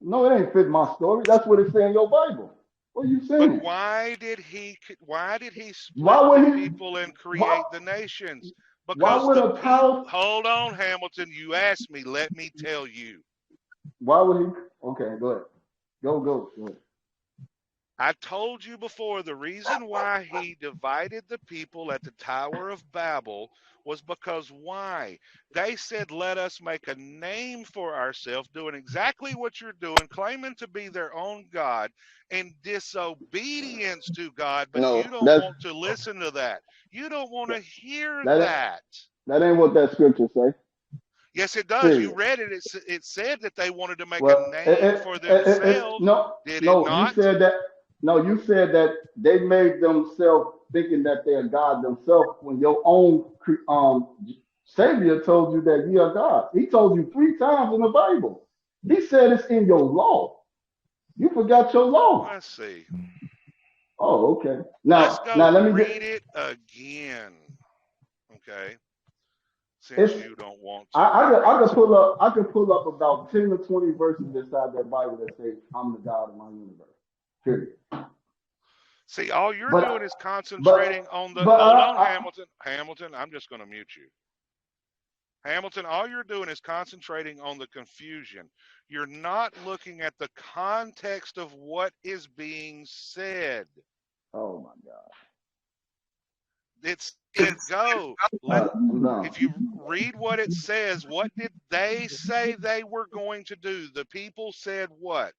No, it ain't fit my story. That's what it say in your Bible. What are you saying? But why did he split Why would the he? people and Why, create the nations? why Because would the a people. power? Hold on, Hamilton. You asked me. Let me tell you. Why would he? Okay, go ahead. Go ahead. I told you before the reason why he divided the people at the Tower of Babel was because why? They said, let us make a name for ourselves, doing exactly what you're doing, claiming to be their own God in disobedience to God, but No, you don't want to listen to that. You don't want to hear that. That ain't what that scripture say. Yes, it does. Period. You read it. It said that they wanted to make Well, a name for themselves. Did it no. not? You said that. No, you said that they made themselves thinking that they're God themselves when your own Savior told you that you are God. He told you 3 times in the Bible. He said it's in your law. You forgot your law. Let's see. Oh, okay. Let's go let me read it again. Okay. Since you don't want to. I could pull up about 10 or 20 verses inside that Bible that say I'm the God of my universe. Period. See, all you're doing is concentrating on the. Hold on, Hamilton. Hamilton, I'm just going to mute you. Hamilton, all you're doing is concentrating on the confusion. You're not looking at the context of what is being said. Oh my God. If you read what it says, what did they say they were going to do? The people said what?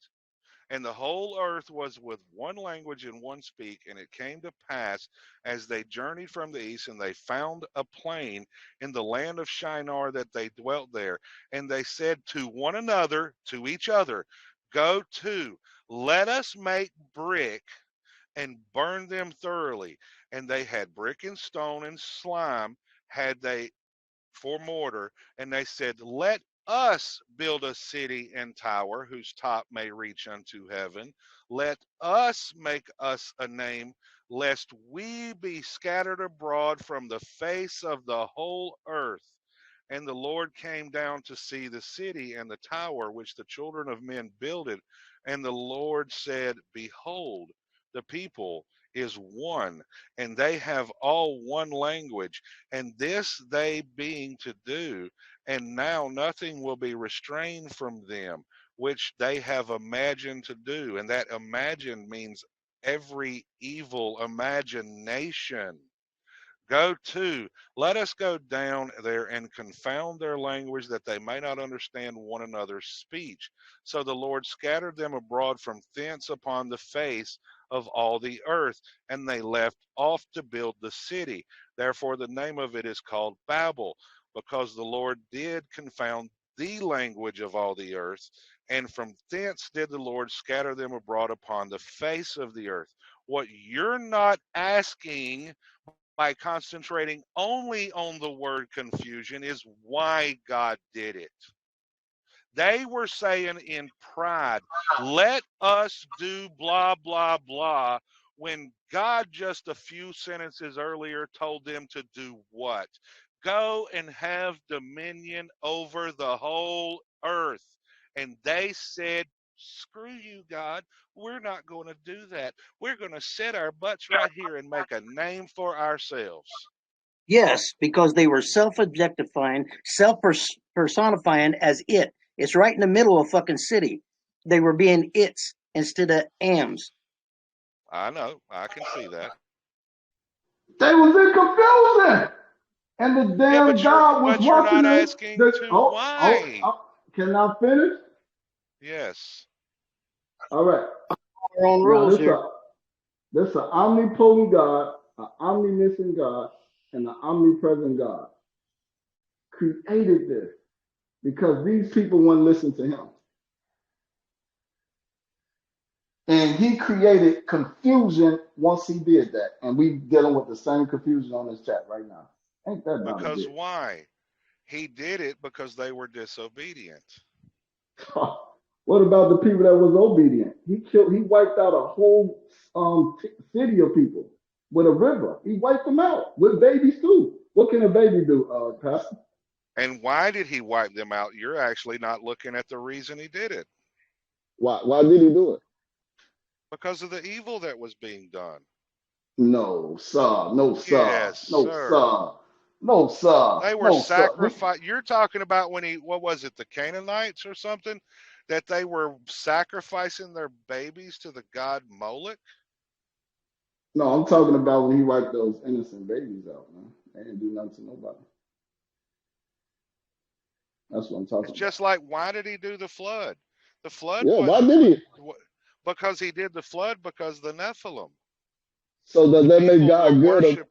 And the whole earth was with one language and one speak. And it came to pass as they journeyed from the east, and they found a plain in the land of Shinar, that they dwelt there. And they said to one another, to each other, Go to, let us make brick and burn them thoroughly. And they had brick and stone and slime had they for mortar. And they said, let us build a city and tower whose top may reach unto heaven. Let us make us a name, lest we be scattered abroad from the face of the whole earth. And the Lord came down to see the city and the tower which the children of men builded. And the Lord said, behold, the people is one, and they have all one language, and this they being to do, and now nothing will be restrained from them, which they have imagined to do. And that imagine means every evil imagination. Go to, let us go down there and confound their language, that they may not understand one another's speech. So the Lord scattered them abroad from thence upon the face of all the earth, and they left off to build the city. Therefore the name of it is called Babel, because the Lord did confound the language of all the earth, and from thence did the Lord scatter them abroad upon the face of the earth. What you're not asking by concentrating only on the word confusion is why God did it. They were saying in pride, let us do blah, blah, blah, when God just a few sentences earlier told them to do what? Go and have dominion over the whole earth. And they said, screw you, God. We're not going to do that. We're going to sit our butts right here and make a name for ourselves. Yes, because they were self-objectifying, self-personifying as it. It's right in the middle of fucking city. They were being its instead of ams. I know. I can see that. They was in confusion. And the damn God was watching not them. asking why. Can I finish? Yes. All right. Our own rules here. This is an omnipotent God, an omniscient God, and an omnipresent God. Created this because these people wouldn't listen to him. And he created confusion once he did that. And we dealing with the same confusion on this chat right now. Ain't that not because why? He did it because they were disobedient. What about the people that was obedient? He wiped out a whole city of people with a river. He wiped them out with babies too. What can a baby do, Pastor? And why did he wipe them out? You're actually not looking at the reason he did it. Why did he do it? Because of the evil that was being done. No, sir. No, sir. Yes, no, sir. sir. No, sir. They were sacrificed. You're talking about when what was it, the Canaanites or something? That they were sacrificing their babies to the god Moloch? No, I'm talking about when he wiped those innocent babies out, man. They didn't do nothing to nobody. That's what I'm talking about. Just like, why did he do the flood? The flood why did he? Because he did the flood because of the Nephilim. So does that make God good?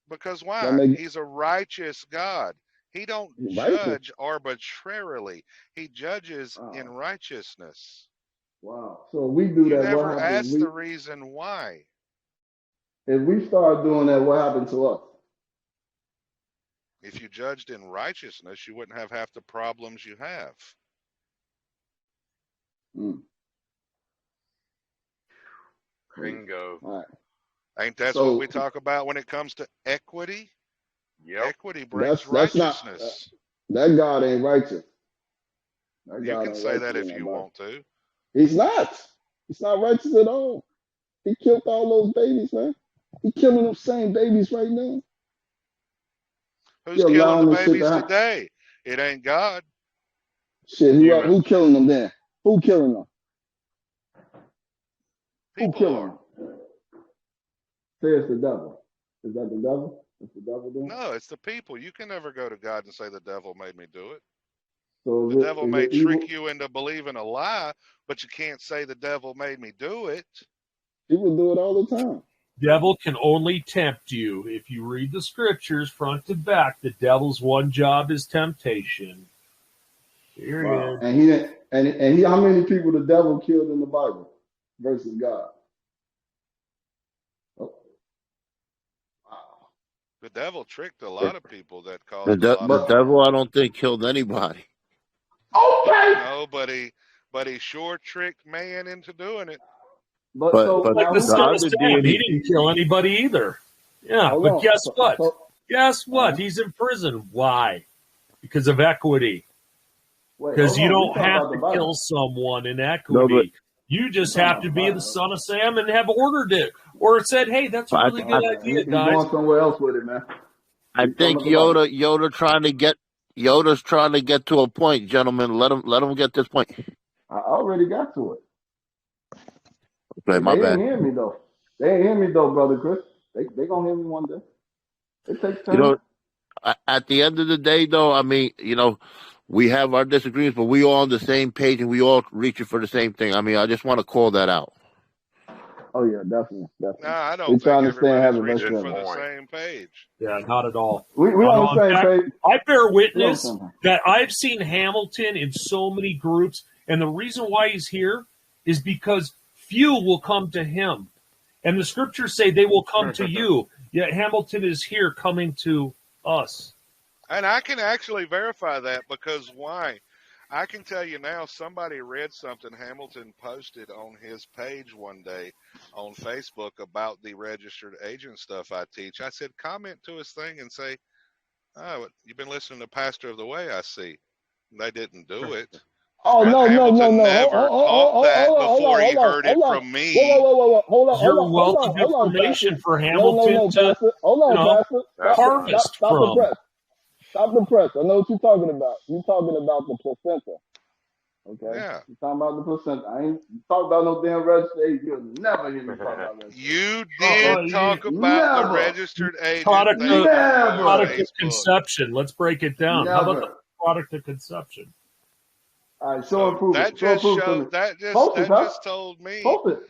Because why? He's a righteous God. He don't judge arbitrarily. He judges in righteousness. Wow. So we do you that. Never what happens? ask the reason why. If we start doing that, what happened to us? If you judged in righteousness, you wouldn't have half the problems you have. Bingo. All right. Ain't that what we talk about when it comes to equity? Yep. Equity brings righteousness. That God ain't righteous. You can say that if you want to. He's not. He's not righteous at all. He killed all those babies, man. He killing them same babies right now. Who's killing the babies today? It ain't God. Shit, who killing them then? Who killing them? People who killing them? Say it's the devil. Is that the devil? It's the devil doing? No, it's the people. You can never go to God and say the devil made me do it. So the devil may trick you into believing a lie, but you can't say the devil made me do it. People do it all the time. Devil can only tempt you. If you read the scriptures front to back, the devil's one job is temptation. Period. Wow. And And he, how many people the devil killed in the Bible versus God? Oh, wow. The devil tricked a lot of people that The, caused a lot of the harm. devil, I don't think, killed anybody. Okay. No, but he sure tricked man into doing it. But But so but Like now the who? son the of other Sam, he deity, didn't kill anybody either. Yeah, Hold but on. guess what? Guess what? uh, He's in prison. Why? Because of equity. wait, Because hold you on. We don't talking have about the to kill Bible. someone in no, but equity. You We just talking have about to the be the Bible. son of Sam and have ordered it, or said, "Hey, that's a I, really good I idea, He guys." going somewhere else with it, man. I We talking think about the Bible. Yoda's trying to get to a point, gentlemen. Let him get this point. I already got to it. Okay, my They bad. ain't hear me though. They ain't hear me though, brother Chris. They gonna hear me one day. It takes You time. know, at the end of the day, though, I mean, we have our disagreements, but we all on the same page and we all reaching for the same thing. I mean, I just want to call that out. Oh yeah, definitely. No, I We don't think trying to stay in everybody's heaven, reaching best for the friend. same page. Yeah, not at all. We Not on at all. the In same fact, page. I bear We on the witness same page. that I've seen Hamilton in so many groups, and the reason why he's here is because few will come to him. And the scriptures say they will come to you. Yet Hamilton is here coming to us. And I can actually verify that because why? I can tell you now, somebody read something Hamilton posted on his page one day on Facebook about the registered agent stuff I teach. I said, comment to his thing and say, oh, you've been listening to Pastor of the Way, I see. They didn't do it. Oh But no. Hamilton Hold never taught that before he on. heard it from me. Whoa. Your wealth of Hold on, information Pastor. for No, Hamilton to, Pastor. Hold on, Pastor. harvest Stop the from. press. Stop the press. I know what you're talking about. You're talking about the placenta. Okay? Yeah. You're talking about the placenta. I ain't talking about no damn registered agent. You'll never hear me talk about registered agent. You did talk about the registered agent Product thing on product of Facebook. conception. Let's break it down. How about the product of conception? All right, show and prove That it. Show and just prove it to me. showed. That Post it, huh? just told me. Post it.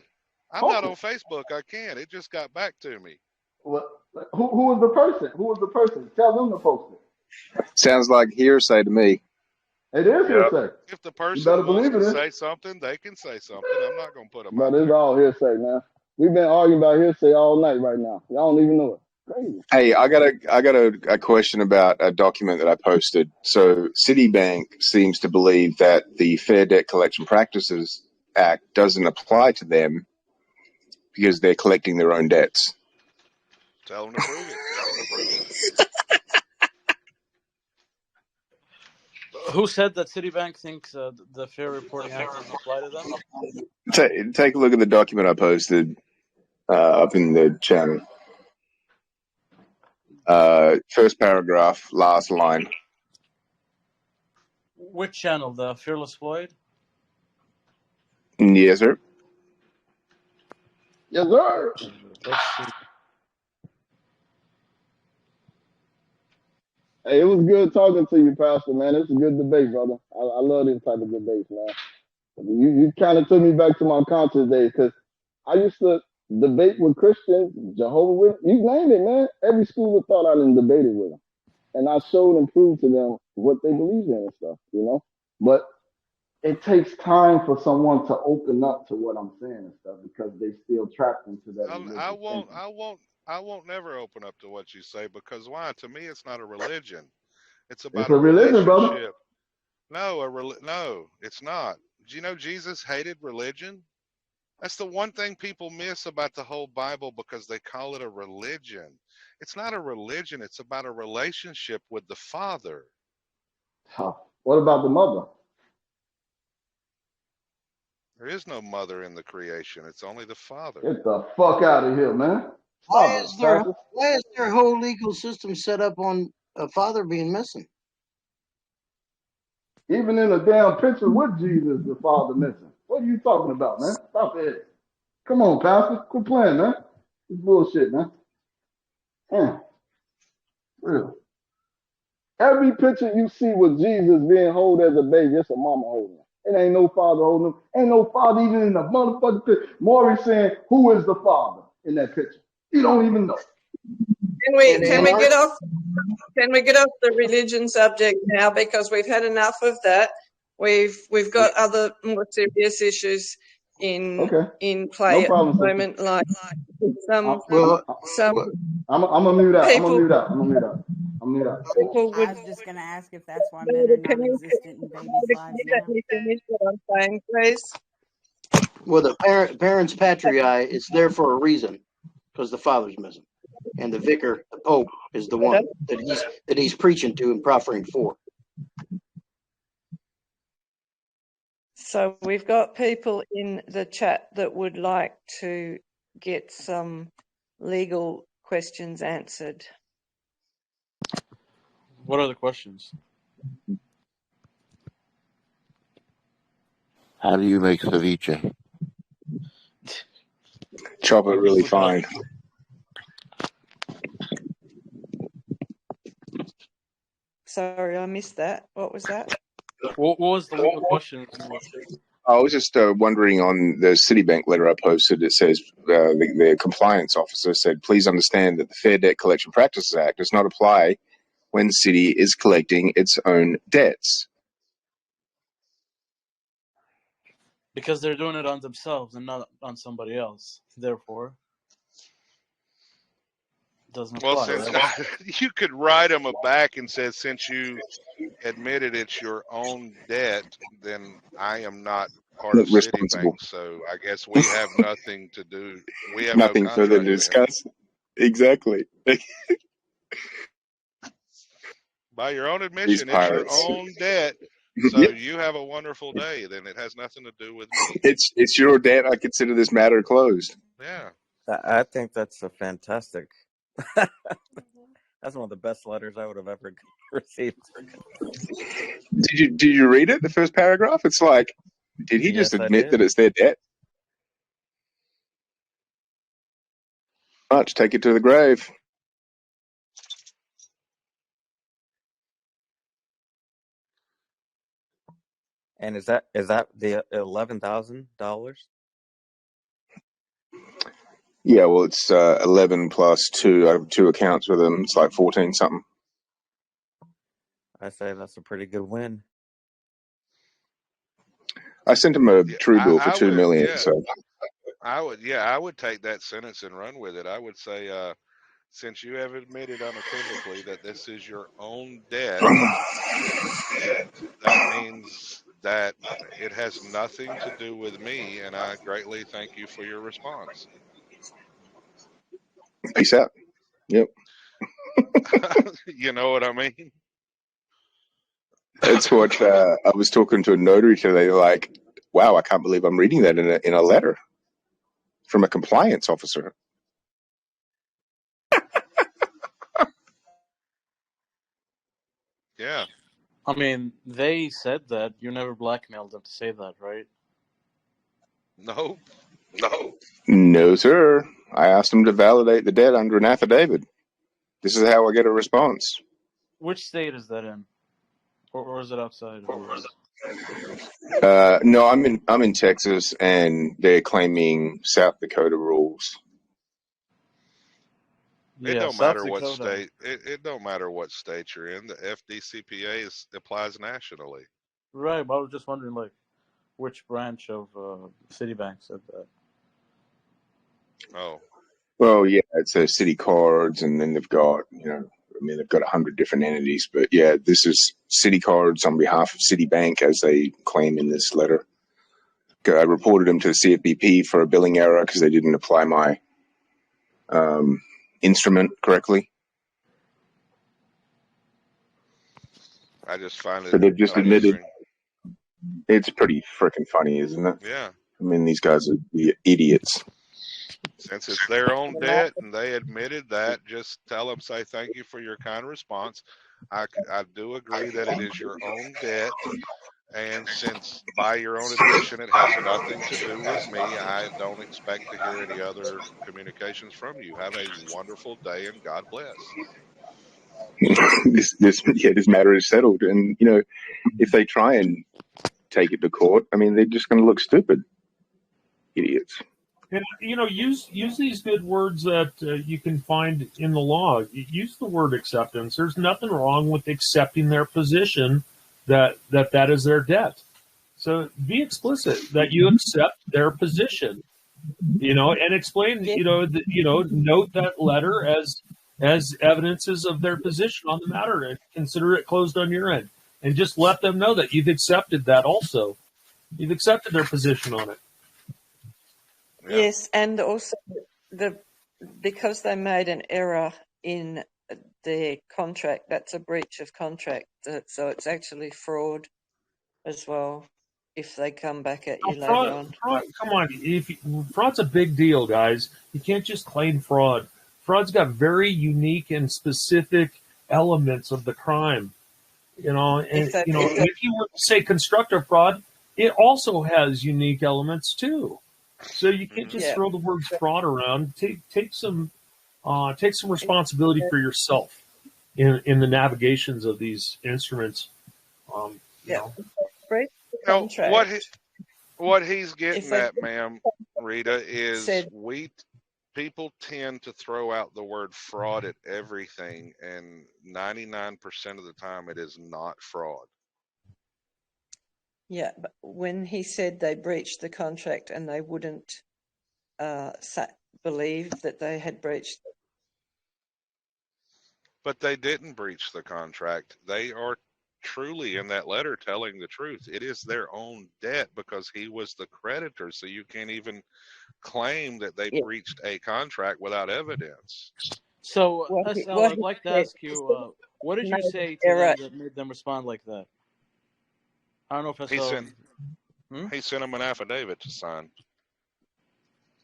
I'm Post not it. on Facebook. I can't. It just got back to me. What? Who was the person? Who was the person? Tell them to post it. Sounds like hearsay to me. It is hearsay. If the You person better wants believe to it is. say something, they can say something. I'm not going to put them But out it's there. all hearsay, man. We've been arguing about hearsay all night right now. Y'all don't even know it. Crazy. Hey, I got a question about a document that I posted. So Citibank seems to believe that the Fair Debt Collection Practices Act doesn't apply to them because they're collecting their own debts. Tell them to prove it. Who said that Citibank thinks the Fair Reporting Act doesn't apply to them? Take a look at the document I posted up in the channel. First paragraph, last line. Which channel? The Fearless Floyd? Yes, sir. Yes, sir. Let's see. Hey, it was good talking to you, Pastor, man. It's a good debate, brother. I love these type of debates, man. You kind of took me back to my conscious days because I used to debate with Christians, Jehovah's Witnesses, you name it, man. Every school of thought I done debated with them. And I showed and proved to them what they believe in and stuff, you know? But it takes time for someone to open up to what I'm saying and stuff because they still trapped into that religious thinking. I won't never open up to what you say because why? To me, it's not a religion. It's about It's a religion, brother. relationship. No, it's not. Do you know Jesus hated religion? That's the one thing people miss about the whole Bible because they call it a religion. It's not a religion. It's about a relationship with the Father. What about the mother? There is no mother in the creation. It's only the Father. Get the fuck out of here, man. Why is their whole legal system set up on a father being missing? Even in a damn picture with Jesus, the Father missing. What are you talking about, man? Stop it. Come on, Pastor. Quit playing, man. It's bullshit, man. Real. Every picture you see with Jesus being held as a baby, it's a mama holding him. It ain't no father holding him. Ain't no father even in the motherfucking picture. Maury's saying, who is the father in that picture? You don't even know. Can we get off the religion subject now because we've had enough of that? We've got other more serious issues in play No at problem, the sister. moment, like some I'm gonna mute out. people. People would. I was just going to ask if that's why men are non-existent in babies' lives Can you let now. me finish what I'm saying, please? Well, the parents patriae is there for a reason, because the father's missing, and the vicar, the pope, is the one that he's preaching to and proffering for. So we've got people in the chat that would like to get some legal questions answered. What are the questions? How do you make ceviche? Chop it really fine. Sorry, I missed that. What was that? What was the legal question? I was just wondering on the Citibank letter I posted, it says the compliance officer said, please understand that the Fair Debt Collection Practices Act does not apply when Citi is collecting its own debts. Because they're doing it on themselves and not on somebody else. Therefore, it doesn't apply. Well, since right? you could write them back and say, since you admitted it's your own debt, then I am not part of Responsible. Citibank, so I guess we have nothing to do. We have Nothing no further to contract. discuss. Exactly. By your own These admission, it's your pirates. own debt. So you have a wonderful day. Then it has nothing to do with me. It's your debt. I consider this matter closed. Yeah. I think that's a fantastic. That's one of the best letters I would have ever received. Did you read it? The first paragraph. It's like, did he just Yes, I admit did. that it's their debt? Much. Take it to the grave. And is that the $11,000? Yeah, well, it's 11 plus 2. I have 2 accounts with them. It's like 14 something. I say that's a pretty good win. I sent him a true bill for I $2 would, million. yeah. So I would take that sentence and run with it. I would say, since you have admitted unequivocally that this is your own debt, that means that it has nothing to do with me, and I greatly thank you for your response. peace out. Yep. You know what I mean? That's what I was talking to a notary today. Like, wow, I can't believe I'm reading that in a letter from a compliance officer. Yeah. I mean, they said that. You never blackmailed them to say that, right? No. No, sir. I asked them to validate the debt under an affidavit. This is how I get a response. Which state is that in? Or is it outside of yours? No, I'm in Texas, and they're claiming South Dakota rules. It Yeah, don't South matter what Dakota. state. It don't matter what state you're in. The FDCPA applies nationally. Right, but I was just wondering, like, which branch of Citibank said that. Oh. Well, yeah, it's a city cards, and then they've got, they've got 100 different entities. But yeah, this is city cards on behalf of Citibank, as they claim in this letter. I reported them to the CFPB for a billing error because they didn't apply my instrument correctly. I just find it So they've just amusing. admitted. It's pretty freaking funny, isn't it? Yeah. I mean, these guys are idiots. Since it's their own debt and they admitted that, just tell them, say thank you for your kind response. I do agree that it is your own debt. And since by your own admission it has nothing to do with me, I don't expect to hear any other communications from you. Have a wonderful day and God bless. This matter is settled. And, if they try and take it to court, I mean, they're just going to look stupid. Idiots. And use these good words that you can find in the law. Use the word acceptance. There's nothing wrong with accepting their position that is their debt. So be explicit that you accept their position, and explain, note that letter as evidences of their position on the matter, and consider it closed on your end, and just let them know that you've accepted that also. You've accepted their position on it. Yeah. Yes, and also because they made an error in their contract, that's a breach of contract. So it's actually fraud as well if they come back at you later on. Fraud, come on. Fraud's a big deal, guys. You can't just claim fraud. Fraud's got very unique and specific elements of the crime. And if you were to say constructive fraud, it also has unique elements too. So you can't just throw the word fraud around. Take some responsibility for yourself in the navigations of these instruments. What he's getting at, ma'am, Rita, is people tend to throw out the word fraud at everything, and 99% of the time it is not fraud. Yeah, but when he said they breached the contract and they wouldn't believe that they had breached it. But they didn't breach the contract. They are truly in that letter telling the truth. It is their own debt because he was the creditor, so you can't even claim that they breached a contract without evidence. So, Estelle, I'd like to ask you, what did you say to them that made them respond like that? I don't know if Estelle... He sent him an affidavit to sign.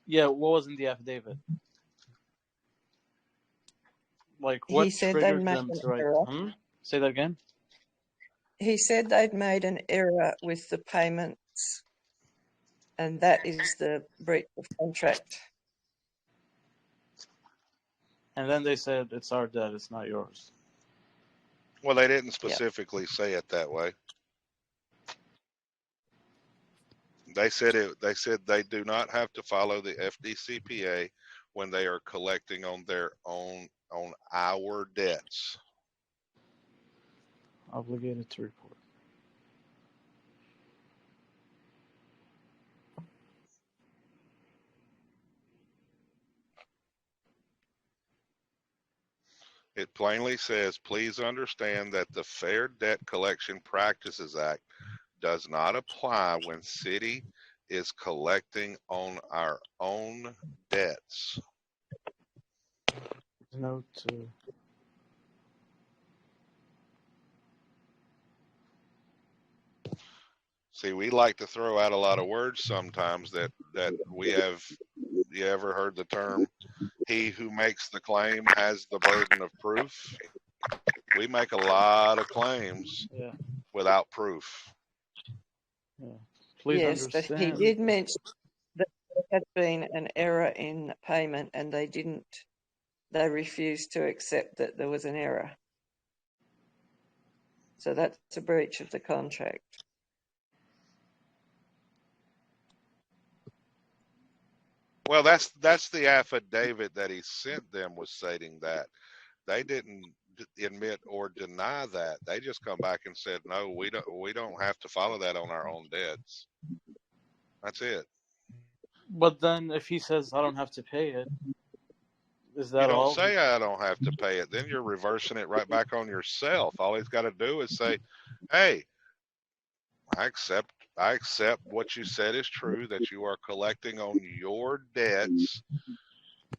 Yeah, what was in the affidavit? Like, what triggered them to write? Say that again? He said they'd made an error with the payments, and that is the breach of contract. And then they said, it's our debt, it's not yours. Well, they didn't specifically say it that way. They said they do not have to follow the FDCPA when they are collecting on their own, on our debts. Obligated to report. It plainly says, please understand that the Fair Debt Collection Practices Act does not apply when city is collecting on our own debts. Note to... See, we like to throw out a lot of words sometimes that we have. You ever heard the term, he who makes the claim has the burden of proof? We make a lot of claims without proof. Yeah. Please understand. But he did mention that there had been an error in payment and they refused to accept that there was an error. So that's a breach of the contract. Well, that's the affidavit that he sent them was stating that. They didn't admit or deny that. They just come back and said, no, we don't have to follow that on our own debts. That's it. But then if he says, I don't have to pay it, is that all? You don't say I don't have to pay it. Then you're reversing it right back on yourself. All he's got to do is say, hey, I accept what you said is true, that you are collecting on your debts.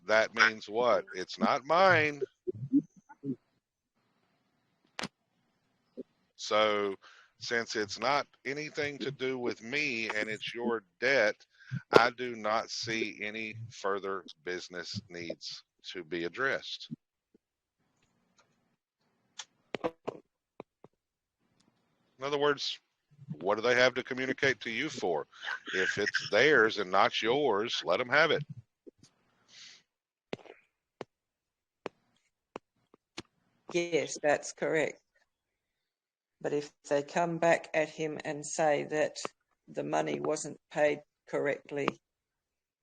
That means what? It's not mine. So since it's not anything to do with me and it's your debt, I do not see any further business needs to be addressed. In other words, what do they have to communicate to you for? If it's theirs and not yours, let them have it. Yes, that's correct. But if they come back at him and say that the money wasn't paid correctly,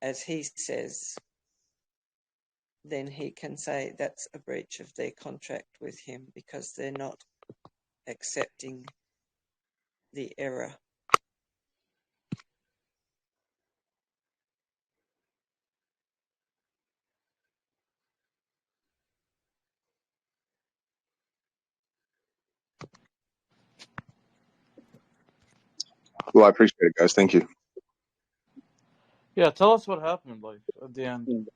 as he says, then he can say that's a breach of their contract with him because they're not accepting the error. Well, I appreciate it, guys. Thank you. Yeah, tell us what happened, like at the end.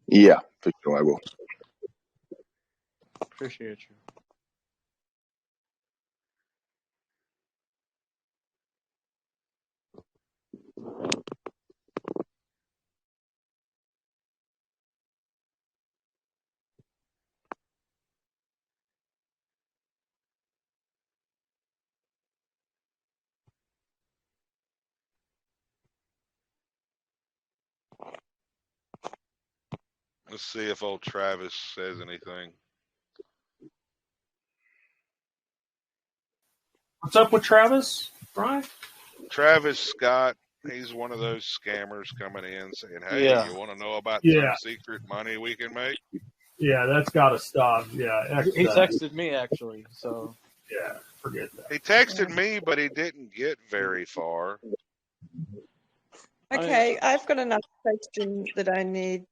Yeah, for sure, I will. Appreciate you. Let's see if old Travis says anything. What's up with Travis, Brian? Travis Scott, he's one of those scammers coming in saying, hey, Yeah. you want to know about Yeah. some secret money we can make? Yeah, that's got to stop. Yeah. He texted me actually, so yeah, forget that. He texted me, but he didn't get very far. Okay, I've got another question that I need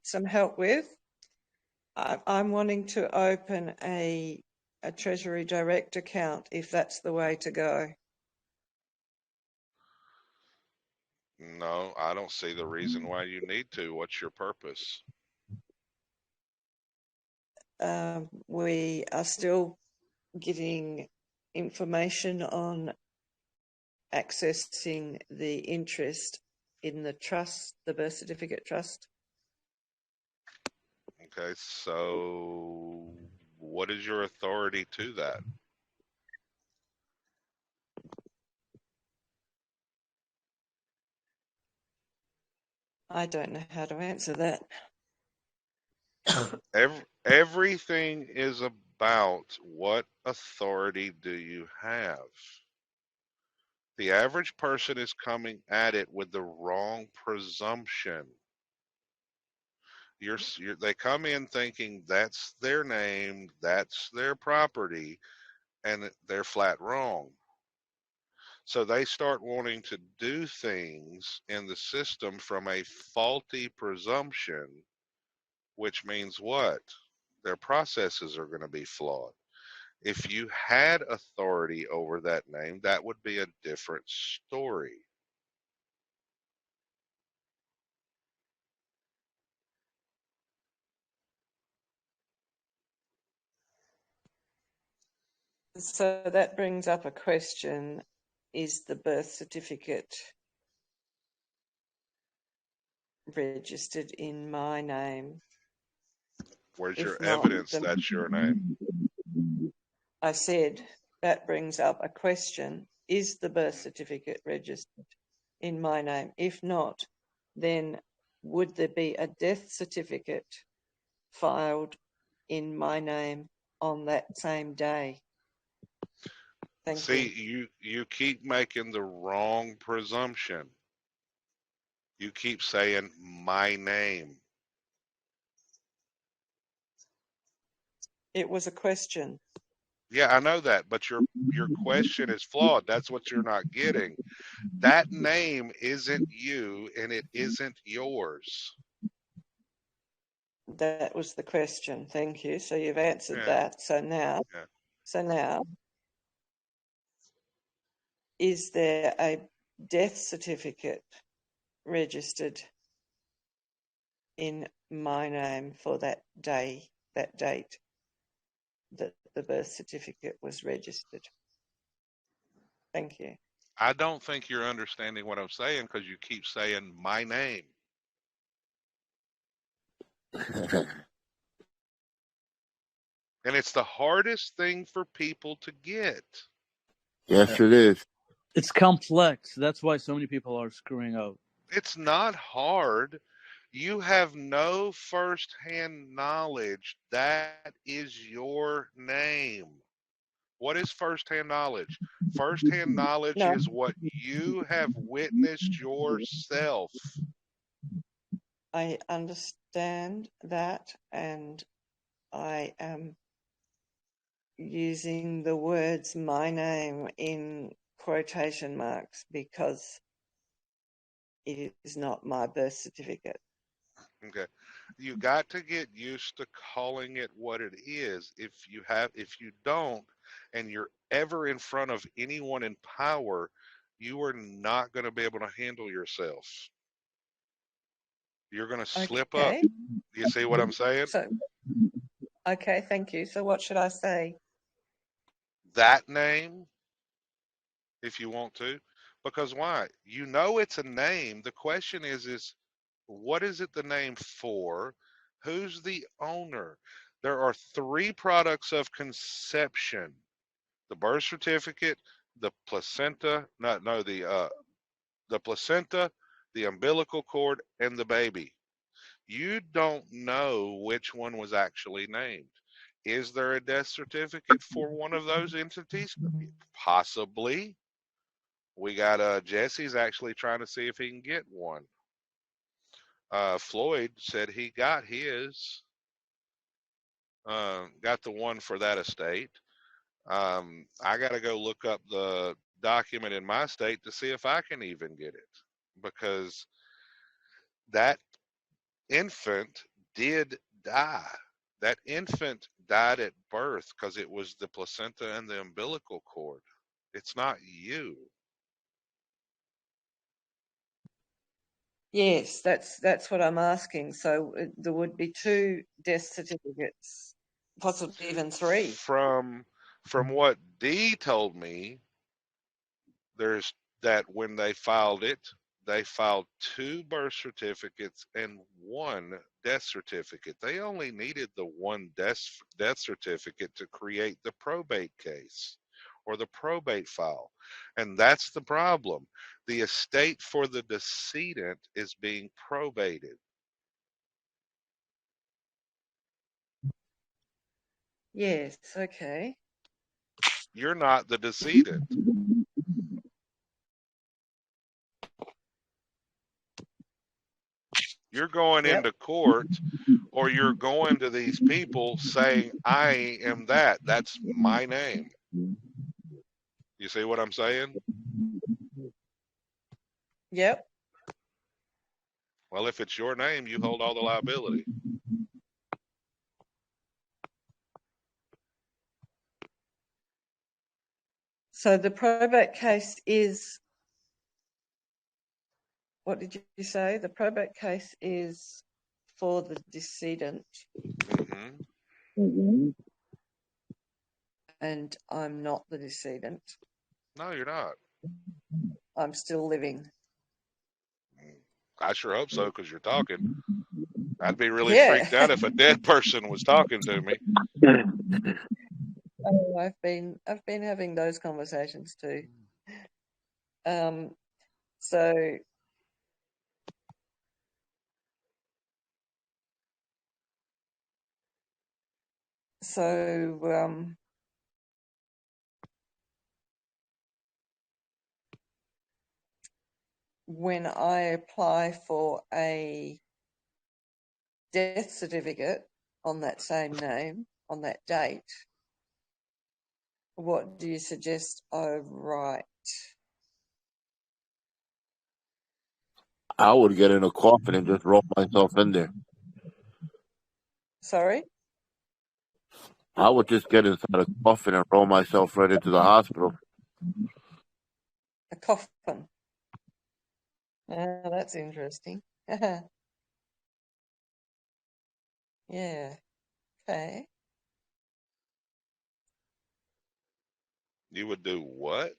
some help with. I'm wanting to open a Treasury Direct account, if that's the way to go. No, I don't see the reason why you need to. What's your purpose? We are still getting information on accessing the interest in the trust, the birth certificate trust. Okay, so what is your authority to that? I don't know how to answer that. Everything is about what authority do you have. The average person is coming at it with the wrong presumption. They come in thinking that's their name, that's their property, and they're flat wrong. So they start wanting to do things in the system from a faulty presumption, which means what? Their processes are going to be flawed. If you had authority over that name, that would be a different story. So that brings up a question. Is the birth certificate registered in my name? Where's If your not, evidence that's your name? I said that brings up a question. Is the birth certificate registered in my name? If not, then would there be a death certificate filed in my name on that same day? Thank See, you. you keep making the wrong presumption. You keep saying my name. It was a question. Yeah, I know that, but your question is flawed. That's what you're not getting. That name isn't you and it isn't yours. That was the question. Thank you. So you've answered Yeah. that. So now, is there a death certificate registered in my name for that date that the birth certificate was registered? Thank you. I don't think you're understanding what I'm saying because you keep saying my name. And it's the hardest thing for people to get. Yes, it is. It's complex. That's why so many people are screwing up. It's not hard. You have no first-hand knowledge. That is your name. What is first-hand knowledge? First-hand knowledge No. is what you have witnessed yourself. I understand that, and I am using the words my name in quotation marks because it is not my birth certificate. Okay. You got to get used to calling it what it is. If you don't, and you're ever in front of anyone in power, you are not going to be able to handle yourself. You're going to slip up. Okay. You see what I'm saying? So, okay, thank you. So what should I say? That name, if you want to, because why? You know it's a name. The question is what is it the name for? Who's the owner? There are 3 products of conception: the birth certificate, the placenta, the placenta, the umbilical cord, and the baby. You don't know which one was actually named. Is there a death certificate for one of those entities? Possibly. We got Jesse's actually trying to see if he can get one. Floyd said he got his, got the one for that estate. I got to go look up the document in my state to see if I can even get it, because that infant did die. That infant died at birth because it was the placenta and the umbilical cord. It's not you. Yes, that's what I'm asking. So there would be 2 death certificates, possibly even 3. From what Dee told me, there's that when they filed it, they filed 2 birth certificates and 1 death certificate. They only needed the 1 death certificate to create the probate case or the probate file. And that's the problem. The estate for the decedent is being probated. Yes, okay. You're not the decedent. You're going into court, or you're going to these people saying, I am that. That's my name. You see what I'm saying? Yep. Well, if it's your name, you hold all the liability. So the probate case is, what did you say? The probate case is for the decedent. Mm-hmm. And I'm not the decedent. No, you're not. I'm still living. I sure hope so, because you're talking. I'd be really Yeah. freaked out if a dead person was talking to me. Oh, I've been having those conversations too. So when I apply for a death certificate on that same name, on that date, what do you suggest I write? I would get in a coffin and just roll myself in there. Sorry? I would just get inside a coffin and roll myself right into the hospital. A coffin. That's interesting. Yeah. Okay. You would do what?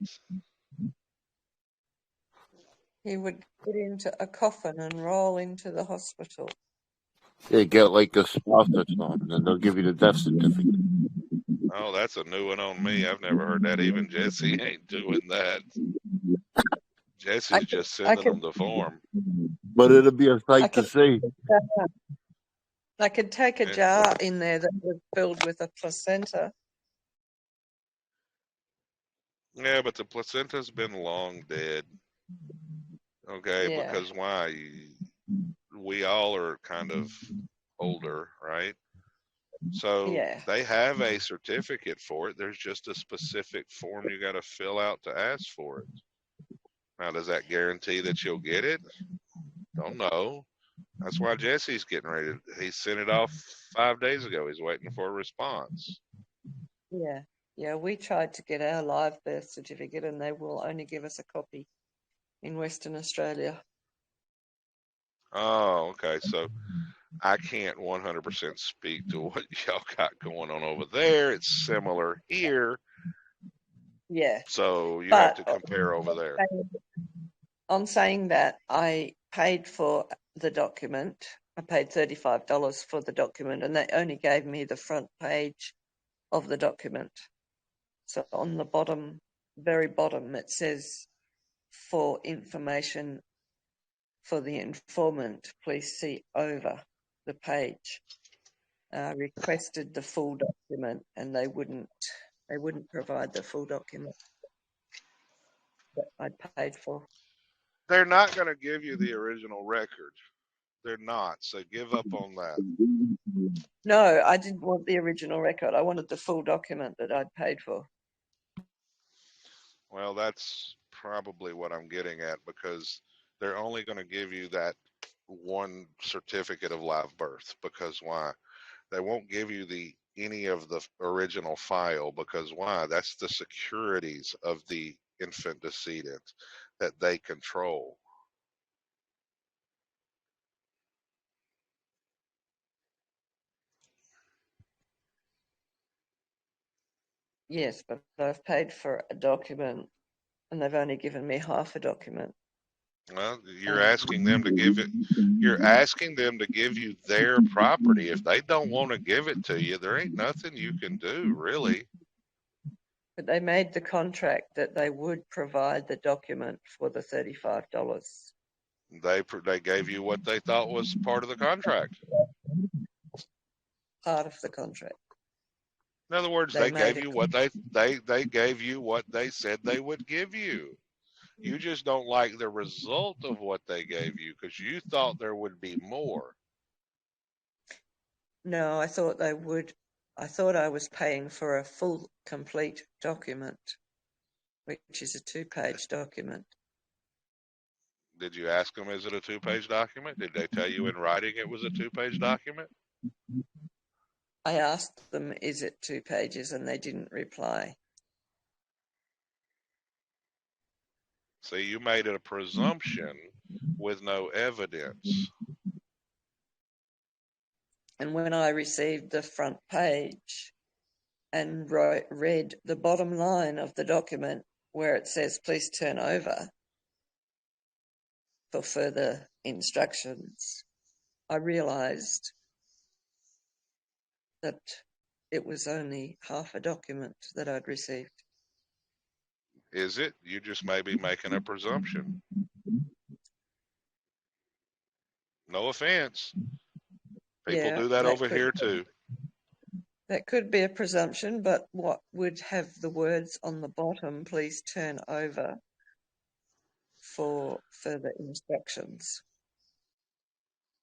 He would get into a coffin and roll into the hospital. They get like a spouse or something, and they'll give you the death certificate. Oh, that's a new one on me. I've never heard that. Even Jesse ain't doing that. Jesse's just sending them the form. But it'll be a sight to see. I could take a jar in there that was filled with a placenta. Yeah, but the placenta's been long dead. Okay, Yeah. because why? We all are kind of older, right? So Yeah. they have a certificate for it. There's just a specific form you got to fill out to ask for it. Now, does that guarantee that you'll get it? Don't know. That's why Jesse's getting ready. He sent it off 5 days ago. He's waiting for a response. Yeah. Yeah, we tried to get our live birth certificate and they will only give us a copy in Western Australia. Oh, okay. So I can't 100% speak to what y'all got going on over there. It's similar here. Yeah. So you have to But compare over there. on saying that, I paid for the document. I paid $35 for the document, and they only gave me the front page of the document. So on the bottom, very bottom, it says, for information for the informant, please see over the page. I requested the full document, and they wouldn't provide the full document that I paid for. They're not going to give you the original record. They're not. So give up on that. No, I didn't want the original record. I wanted the full document that I'd paid for. Well, that's probably what I'm getting at, because they're only going to give you that one certificate of live birth. Because why? They won't give you any of the original file, because why? That's the securities of the infant decedent that they control. Yes, but I've paid for a document and they've only given me half a document. Well, you're asking them to give it. You're asking them to give you their property. If they don't want to give it to you, there ain't nothing you can do, really. But they made the contract that they would provide the document for the $35. They gave you what they thought was part of the contract. Part of the contract. In other words, they gave you what they gave you what they said they would give you. You just don't like the result of what they gave you because you thought there would be more. No, I thought they would. I thought I was paying for a full, complete document, which is a 2-page document. Did you ask them, is it a 2-page document? Did they tell you in writing it was a 2-page document? I asked them, is it 2 pages? And they didn't reply. See, you made it a presumption with no evidence. And when I received the front page and read the bottom line of the document where it says, please turn over for further instructions, I realized that it was only half a document that I'd received. Is it? You just may be making a presumption. No offense. People do that over here too. That could be a presumption, but what would have the words on the bottom, please turn over for further instructions?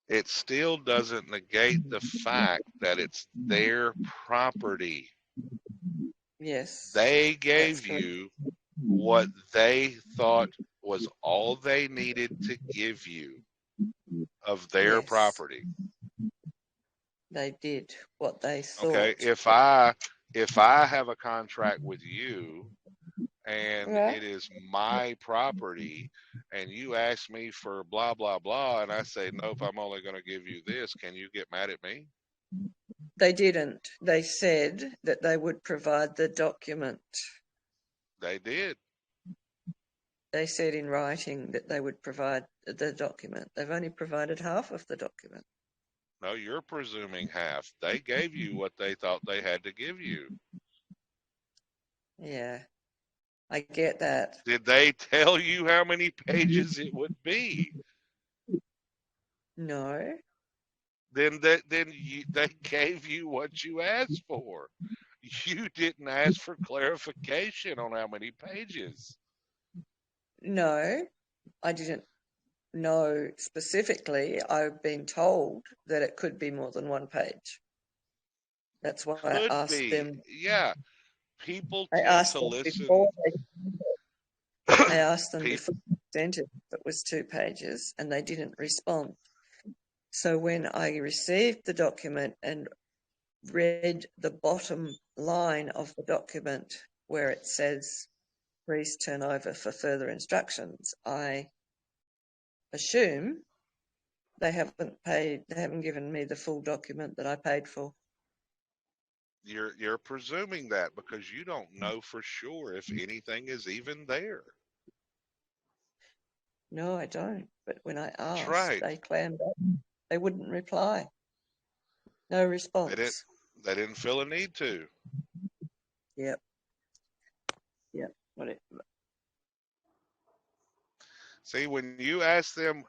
It still doesn't negate the fact that it's their property. Yes. They gave you what they thought was all they needed to give you of their property. They did what they thought. Okay, if I have a contract with you and it is my property and you ask me for blah blah blah and I say nope, I'm only going to give you this, can you get mad at me? They didn't. They said that they would provide the document. They did. They said in writing that they would provide the document. They've only provided half of the document. No, you're presuming half. They gave you what they thought they had to give you. Yeah, I get that. Did they tell you how many pages it would be? No. Then they gave you what you asked for. You didn't ask for clarification on how many pages. No, I didn't know specifically. I've been told that it could be more than 1 page. That's why I asked them. Yeah, people tend to listen. I asked them before I sent it if it was 2 pages, and they didn't respond. So when I received the document and read the bottom line of the document where it says please turn over for further instructions. I assume they haven't given me the full document that I paid for. You're presuming that because you don't know for sure if anything is even there. No, I don't. But when I That's asked, right. they clammed up. They wouldn't reply. No response. They didn't feel a need to. Yep. See, when you asked them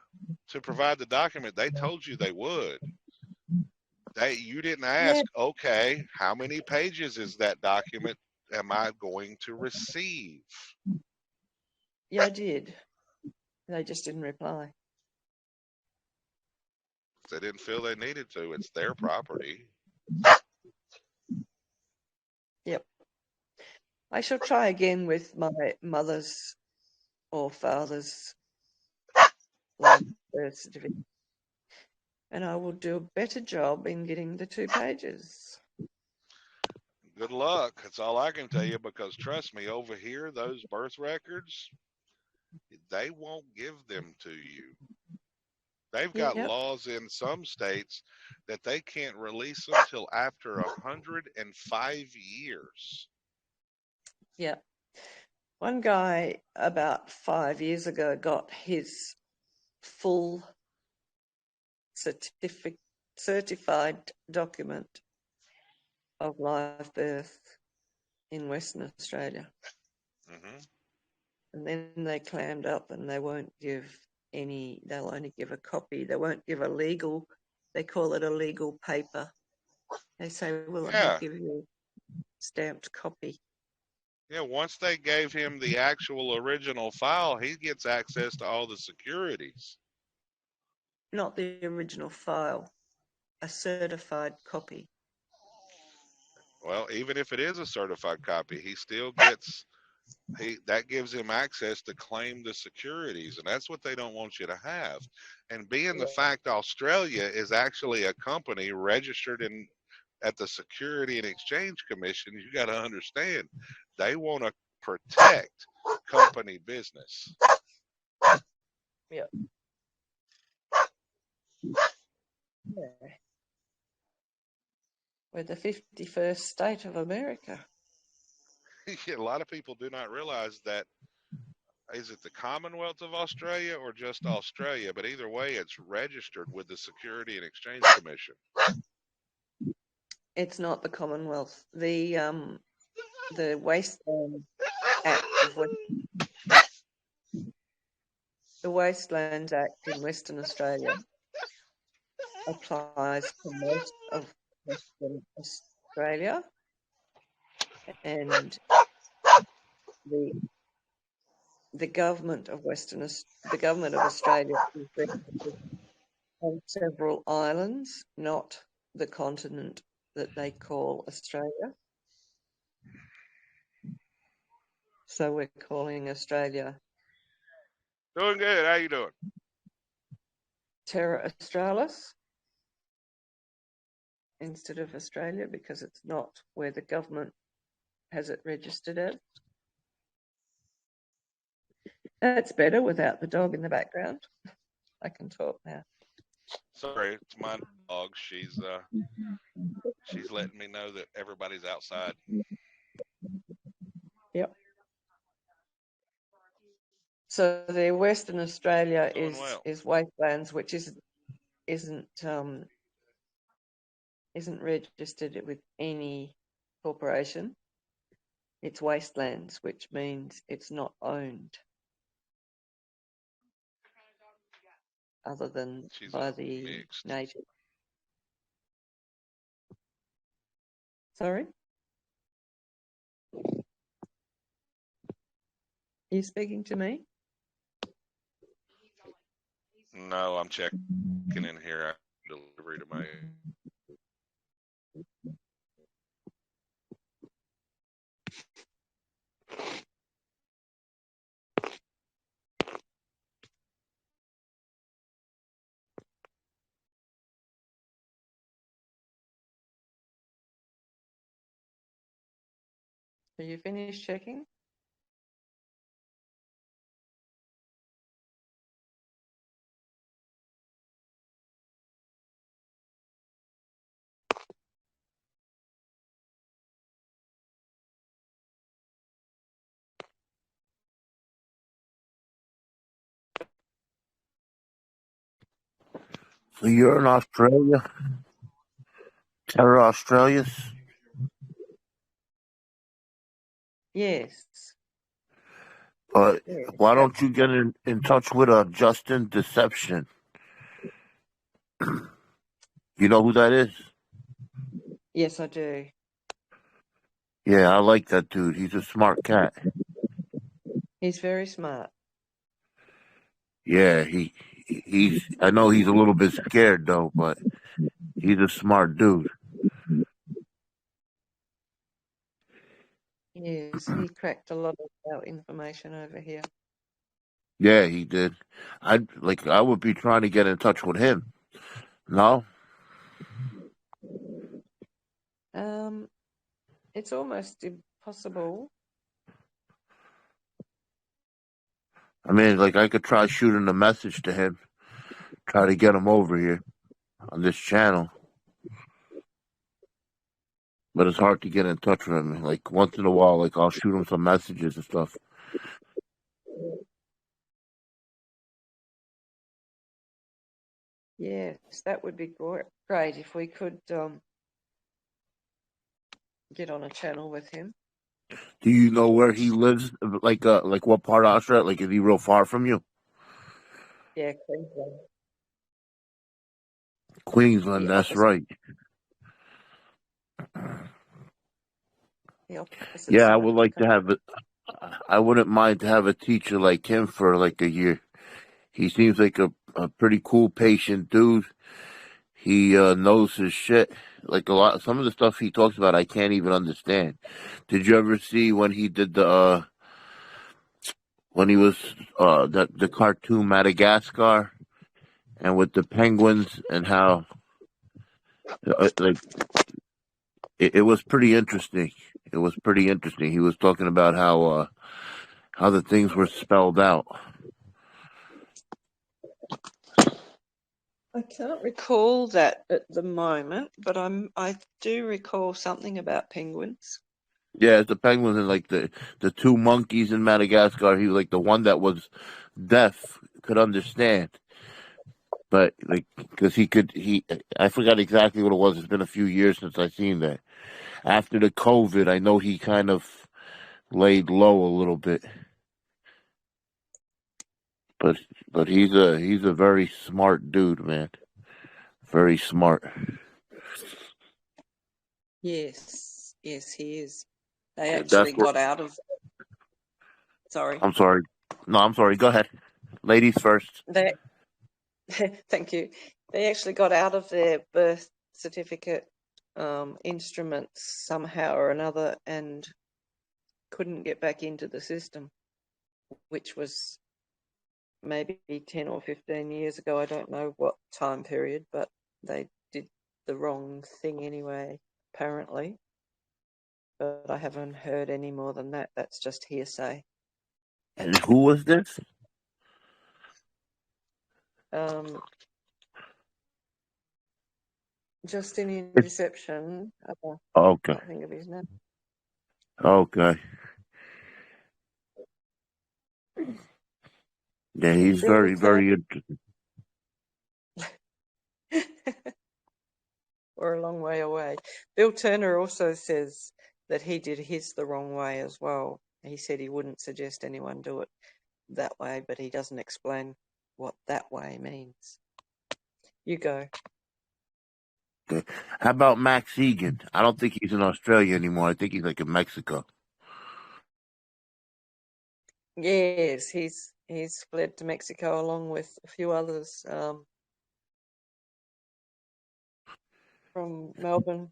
to provide the document, they told you they would. You didn't ask, okay, how many pages is that document am I going to receive? Yeah, I did. They just didn't reply. They didn't feel they needed to. It's their property. Yep. I shall try again with my mother's or father's birth certificate. And I will do a better job in getting the 2 pages. Good luck. That's all I can tell you, because trust me, over here, those birth records, they won't give them to you. They've got laws in some states that they can't release them till after 105 years. Yeah. One guy about 5 years ago got his full certified document of live birth in Western Australia. Mm-hmm. And then they clammed up and they won't give any, they'll only give a copy. They won't give a legal, they call it a legal paper. They say, well, I'll give you a stamped copy. Yeah, once they gave him the actual original file, he gets access to all the securities. Not the original file, a certified copy. Well, even if it is a certified copy, he still gets, that gives him access to claim the securities, and that's what they don't want you to have. And being the fact Australia is actually a company registered at the Security and Exchange Commission, you got to understand, they want to protect company business. Yeah. We're the 51st state of America. A lot of people do not realize that. Is it the Commonwealth of Australia or just Australia? But either way, it's registered with the Security and Exchange Commission. It's not the Commonwealth. The Wasteland Act of the Wastelands Act in Western Australia applies to most of Western Australia, and the government of Australia is registered on several islands, not the continent that they call Australia. So we're calling Australia Doing good. How you doing? Terra Australis instead of Australia, because it's not where the government has it registered as. That's better without the dog in the background. I can talk now. Sorry, it's my dog. She's letting me know that everybody's outside. Yep. So the Western Australia is wastelands, which isn't registered with any corporation. It's wastelands, which means it's not owned other than by the native. Sorry? Are you speaking to me? No, I'm checking in here. Delivery to my Are you finished checking? So you're in Australia? Terra Australis? Yes. But Yes. why don't you get in touch with Justin Deception? You know who that is? Yes, I do. Yeah, I like that dude. He's a smart cat. He's very smart. Yeah, he's. I know he's a little bit scared though, but he's a smart dude. Yes, he cracked a lot of our information over here. Yeah, he did. I would be trying to get in touch with him. No, It's almost impossible. I mean, like I could try shooting a message to him, try to get him over here on this channel. But it's hard to get in touch with him. Like once in a while, like I'll shoot him some messages and stuff. Yes, that would be great if we could get on a channel with him. Do you know where he lives? Like what part of Australia? Like, is he real far from you? Yeah, Queensland. Queensland, The that's opposite, right. the opposite Yeah, I side would of the like to country. have it. I wouldn't mind to have a teacher like him for like a year. He seems like a pretty cool, patient dude. He knows his shit. Like some of the stuff he talks about, I can't even understand. Did you ever see when he did when he was the cartoon Madagascar and with the penguins and how like it was pretty interesting. It was pretty interesting. He was talking about how the things were spelled out. I can't recall that at the moment, but I do recall something about penguins. Yeah, it's the penguins and like the two monkeys in Madagascar. He was like the one that was deaf could understand, but like because I forgot exactly what it was. It's been a few years since I seen that. After the COVID, I know he kind of laid low a little bit, but he's a very smart dude, man. Very smart. Yes, yes, he is. They That's actually what. got out of. Sorry. I'm sorry. No, I'm sorry. Go ahead. Ladies first. They, thank you. They actually got out of their birth certificate instruments somehow or another and couldn't get back into the system, which was maybe 10 or 15 years ago. I don't know what time period, but they did the wrong thing anyway, apparently. But I haven't heard any more than that. That's just hearsay. And who was this? Justinian Deception. Okay. I can't think of his name. Okay. Yeah, he's Bill very, Turner. very interesting. We're a long way away. Bill Turner also says that he did his the wrong way as well. He said he wouldn't suggest anyone do it that way, but he doesn't explain what that way means. You go. Okay. How about Max Egan? I don't think he's in Australia anymore. I think he's like in Mexico. Yes, he's fled to Mexico along with a few others from Melbourne.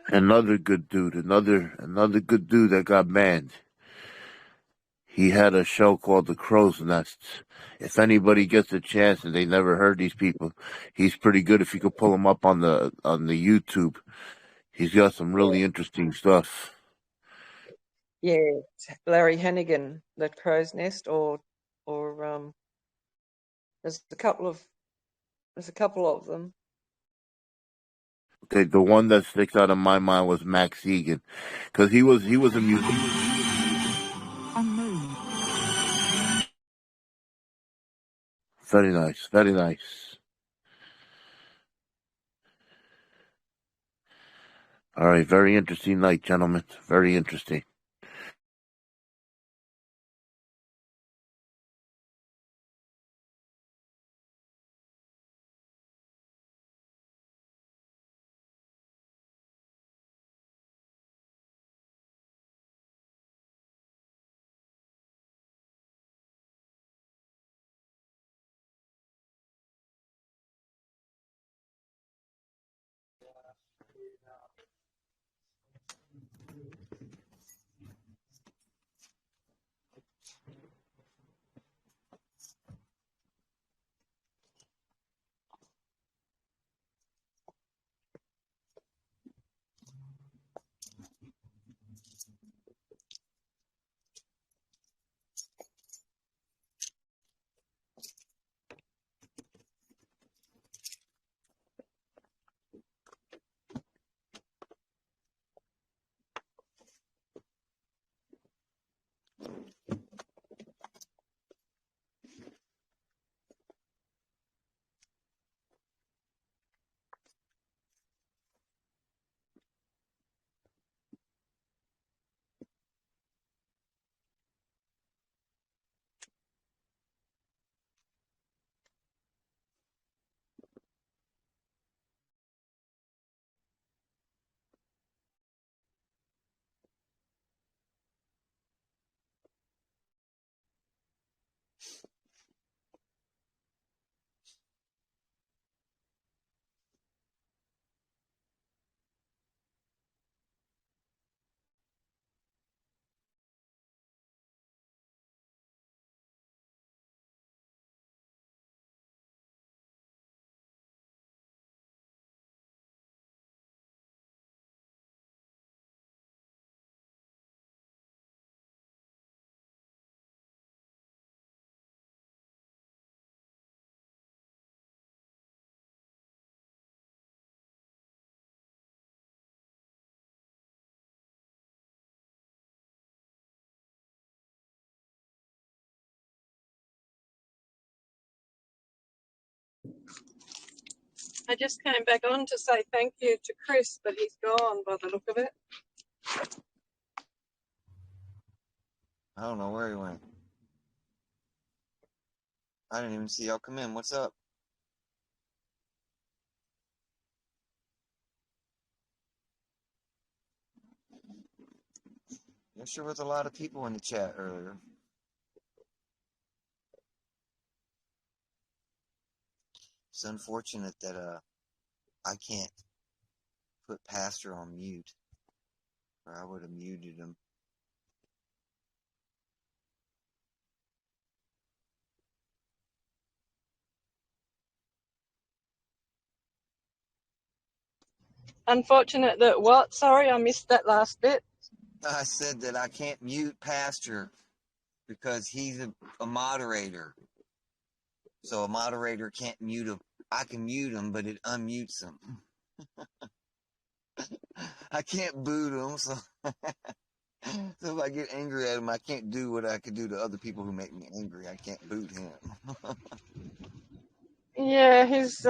Another good dude. Another good dude that got banned. He had a show called The Crow's Nests. If anybody gets a chance and they never heard these people, he's pretty good. If you could pull him up on the YouTube, he's got some really interesting stuff. Yeah, Larry Hannigan, The Crow's Nest, or there's a couple of them. The one that sticks out in my mind was Max Egan, because he was a musician. Very nice, very nice. All right, very interesting night, gentlemen. Very interesting. I just came back on to say thank you to Chris, but he's gone by the look of it. I don't know where he went. I didn't even see y'all come in. What's up? There sure was a lot of people in the chat earlier. It's unfortunate that I can't put Pastor on mute, or I would have muted him. Unfortunate that what? Sorry, I missed that last bit. I said that I can't mute Pastor because he's a moderator. So a moderator can't mute him. I can mute him, but it unmutes him. I can't boot him, so so if I get angry at him, I can't do what I could do to other people who make me angry. I can't boot him. Yeah, he's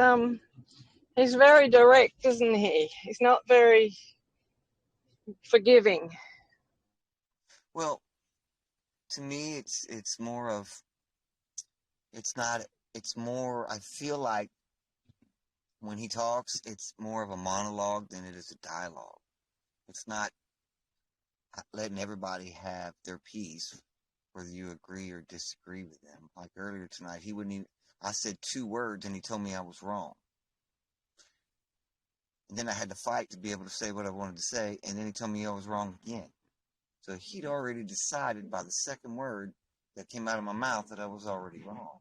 very direct, isn't he? He's not very forgiving. Well, to me, it's more of it's not. It's more. I feel like when he talks, it's more of a monologue than it is a dialogue. It's not letting everybody have their piece, whether you agree or disagree with them. Like earlier tonight, he wouldn't even. I said 2 words and he told me I was wrong. And then I had to fight to be able to say what I wanted to say, and then he told me I was wrong again. So he'd already decided by the second word that came out of my mouth that I was already wrong.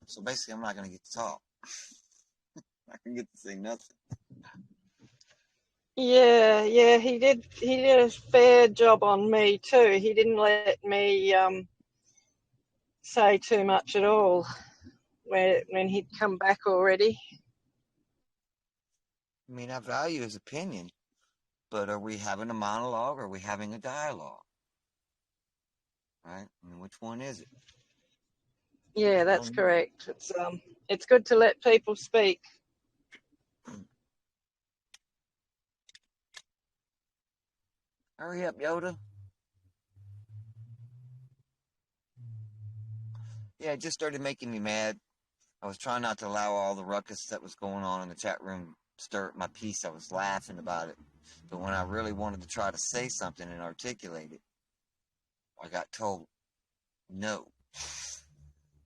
So basically, I'm not going to get to talk. I can get to say nothing. Yeah, yeah, he did. He did a fair job on me too. He didn't let me say too much at all when he'd come back already. I mean, I value his opinion, but are we having a monologue or are we having a dialogue? Right? I mean, which one is it? Yeah, I that's don't know. correct. It's good to let people speak. Hurry up, Yoda. Yeah, it just started making me mad. I was trying not to allow all the ruckus that was going on in the chat room stir up my peace. I was laughing about it. But when I really wanted to try to say something and articulate it, I got told no.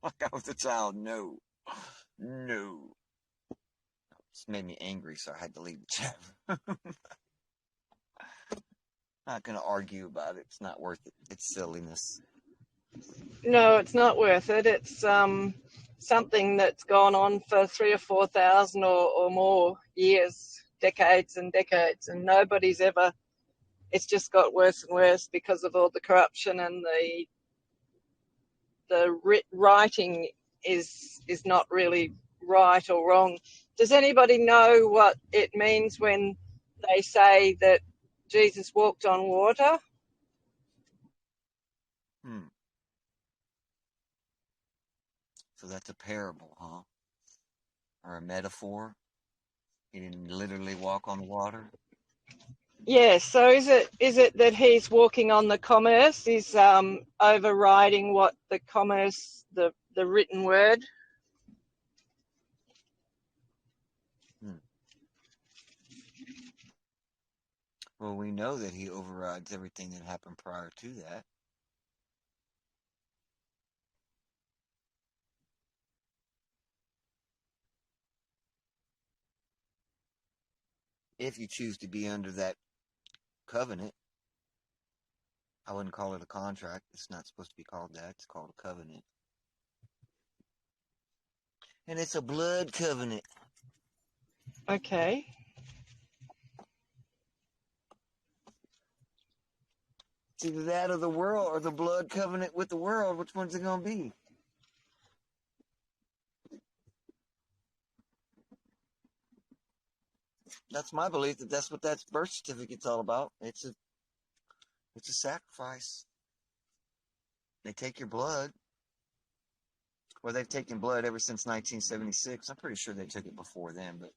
Like I was a child, no. No. This made me angry, so I had to leave the chat room. Not going to argue about it. It's not worth it. It's silliness. No, it's not worth it. It's something that's gone on for 3,000 or 4,000 or more years, decades and decades, and nobody's ever. It's just got worse and worse because of all the corruption, and the writing is not really right or wrong. Does anybody know what it means when they say that Jesus walked on water? So that's a parable, huh? Or a metaphor? He didn't literally walk on water? Yes. So is it that he's walking on the commerce? Is overriding what the commerce, the written word? Well, we know that he overrides everything that happened prior to that. If you choose to be under that covenant, I wouldn't call it a contract. It's not supposed to be called that. It's called a covenant. And it's a blood covenant. Okay. It's either that or the world or the blood covenant with the world. Which one's it going to be? That's my belief that that's what that birth certificate's all about. It's a sacrifice. They take your blood. Well, they've taken blood ever since 1976. I'm pretty sure they took it before then, but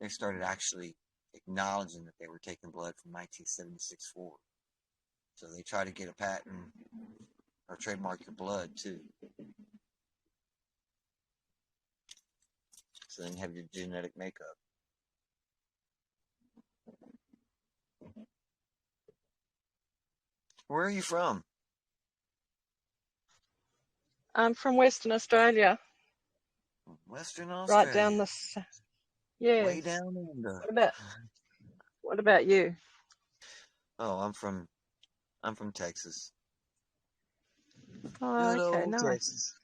they started actually acknowledging that they were taking blood from 1976 forward. So they try to get a patent or trademark your blood too. So then you have your genetic makeup. Where are you from? I'm from Western Australia. Western Right down Australia. Yes. Way down under. What about you? Oh, I'm from Texas. Oh, Good okay, old nice. Texas.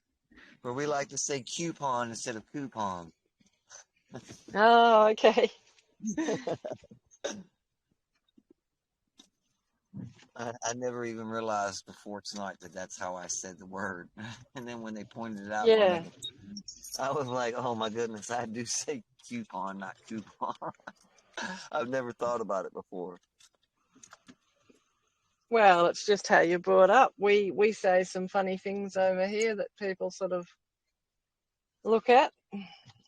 Where we like to say coupon instead of coupon. Oh, okay. I never even realized before tonight that that's how I said the word. And then when they pointed it out, Yeah. I was like, oh my goodness, I do say coupon, not coupon. I've never thought about it before. Well, it's just how you're brought up. We say some funny things over here that people sort of look at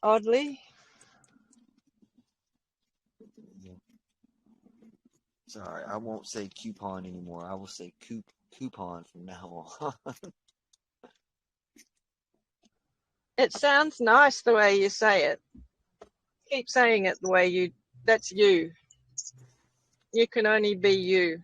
oddly. Sorry, I won't say coupon anymore. I will say coupon from now on. It sounds nice the way you say it. Keep saying it the way that's you. You can only be you.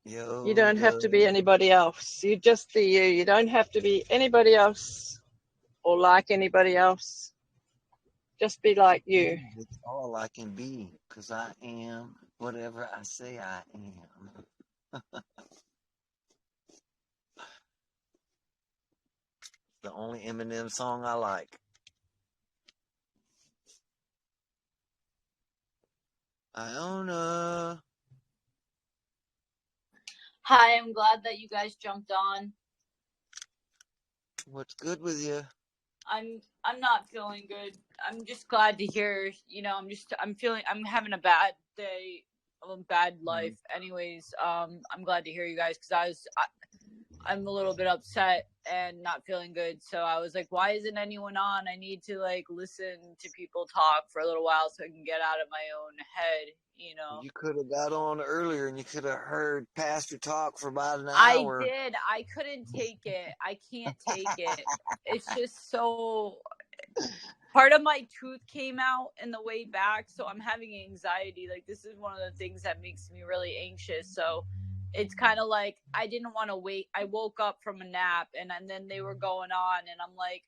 You don't have to be anybody else. You just be you. You don't have to be anybody else or like anybody else. Just be like you. It's all I can be, because I am whatever I say I am. The only Eminem song I like. Iona. Hi, I'm glad that you guys jumped on. What's good with you? I'm not feeling good. I'm just glad to hear, I'm having a bad day, a bad life. Anyways, I'm glad to hear you guys because I'm a little bit upset and not feeling good. So I was like, why isn't anyone on? I need to like listen to people talk for a little while so I can get out of my own head, You could have got on earlier and you could have heard Pastor talk for about an I hour. did. I couldn't take it. I can't take it. It's just so. Part of my tooth came out in the way back, so I'm having anxiety. Like, this is one of the things that makes me really anxious. So it's kind of like I didn't want to wait. I woke up from a nap, and then they were going on, and I'm like,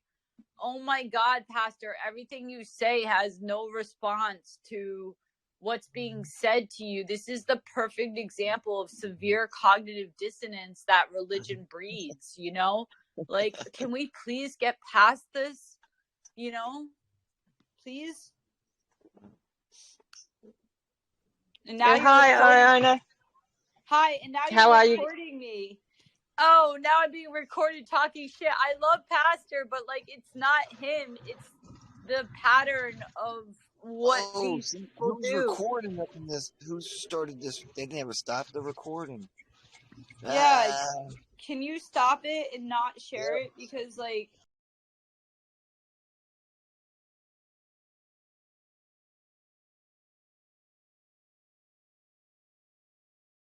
oh my God, Pastor, everything you say has no response to what's being said to you. This is the perfect example of severe cognitive dissonance that religion breeds, Like, can we please get past this? Please? And now Hi, Iona. Hi, and now How you're are you? recording me. Oh, now I'm being recorded talking shit. I love Pastor, but like it's not him. It's the pattern of what these people who's do. recording this? Who started this? They never stopped the recording. Yeah. Can you stop it and not share it? Because like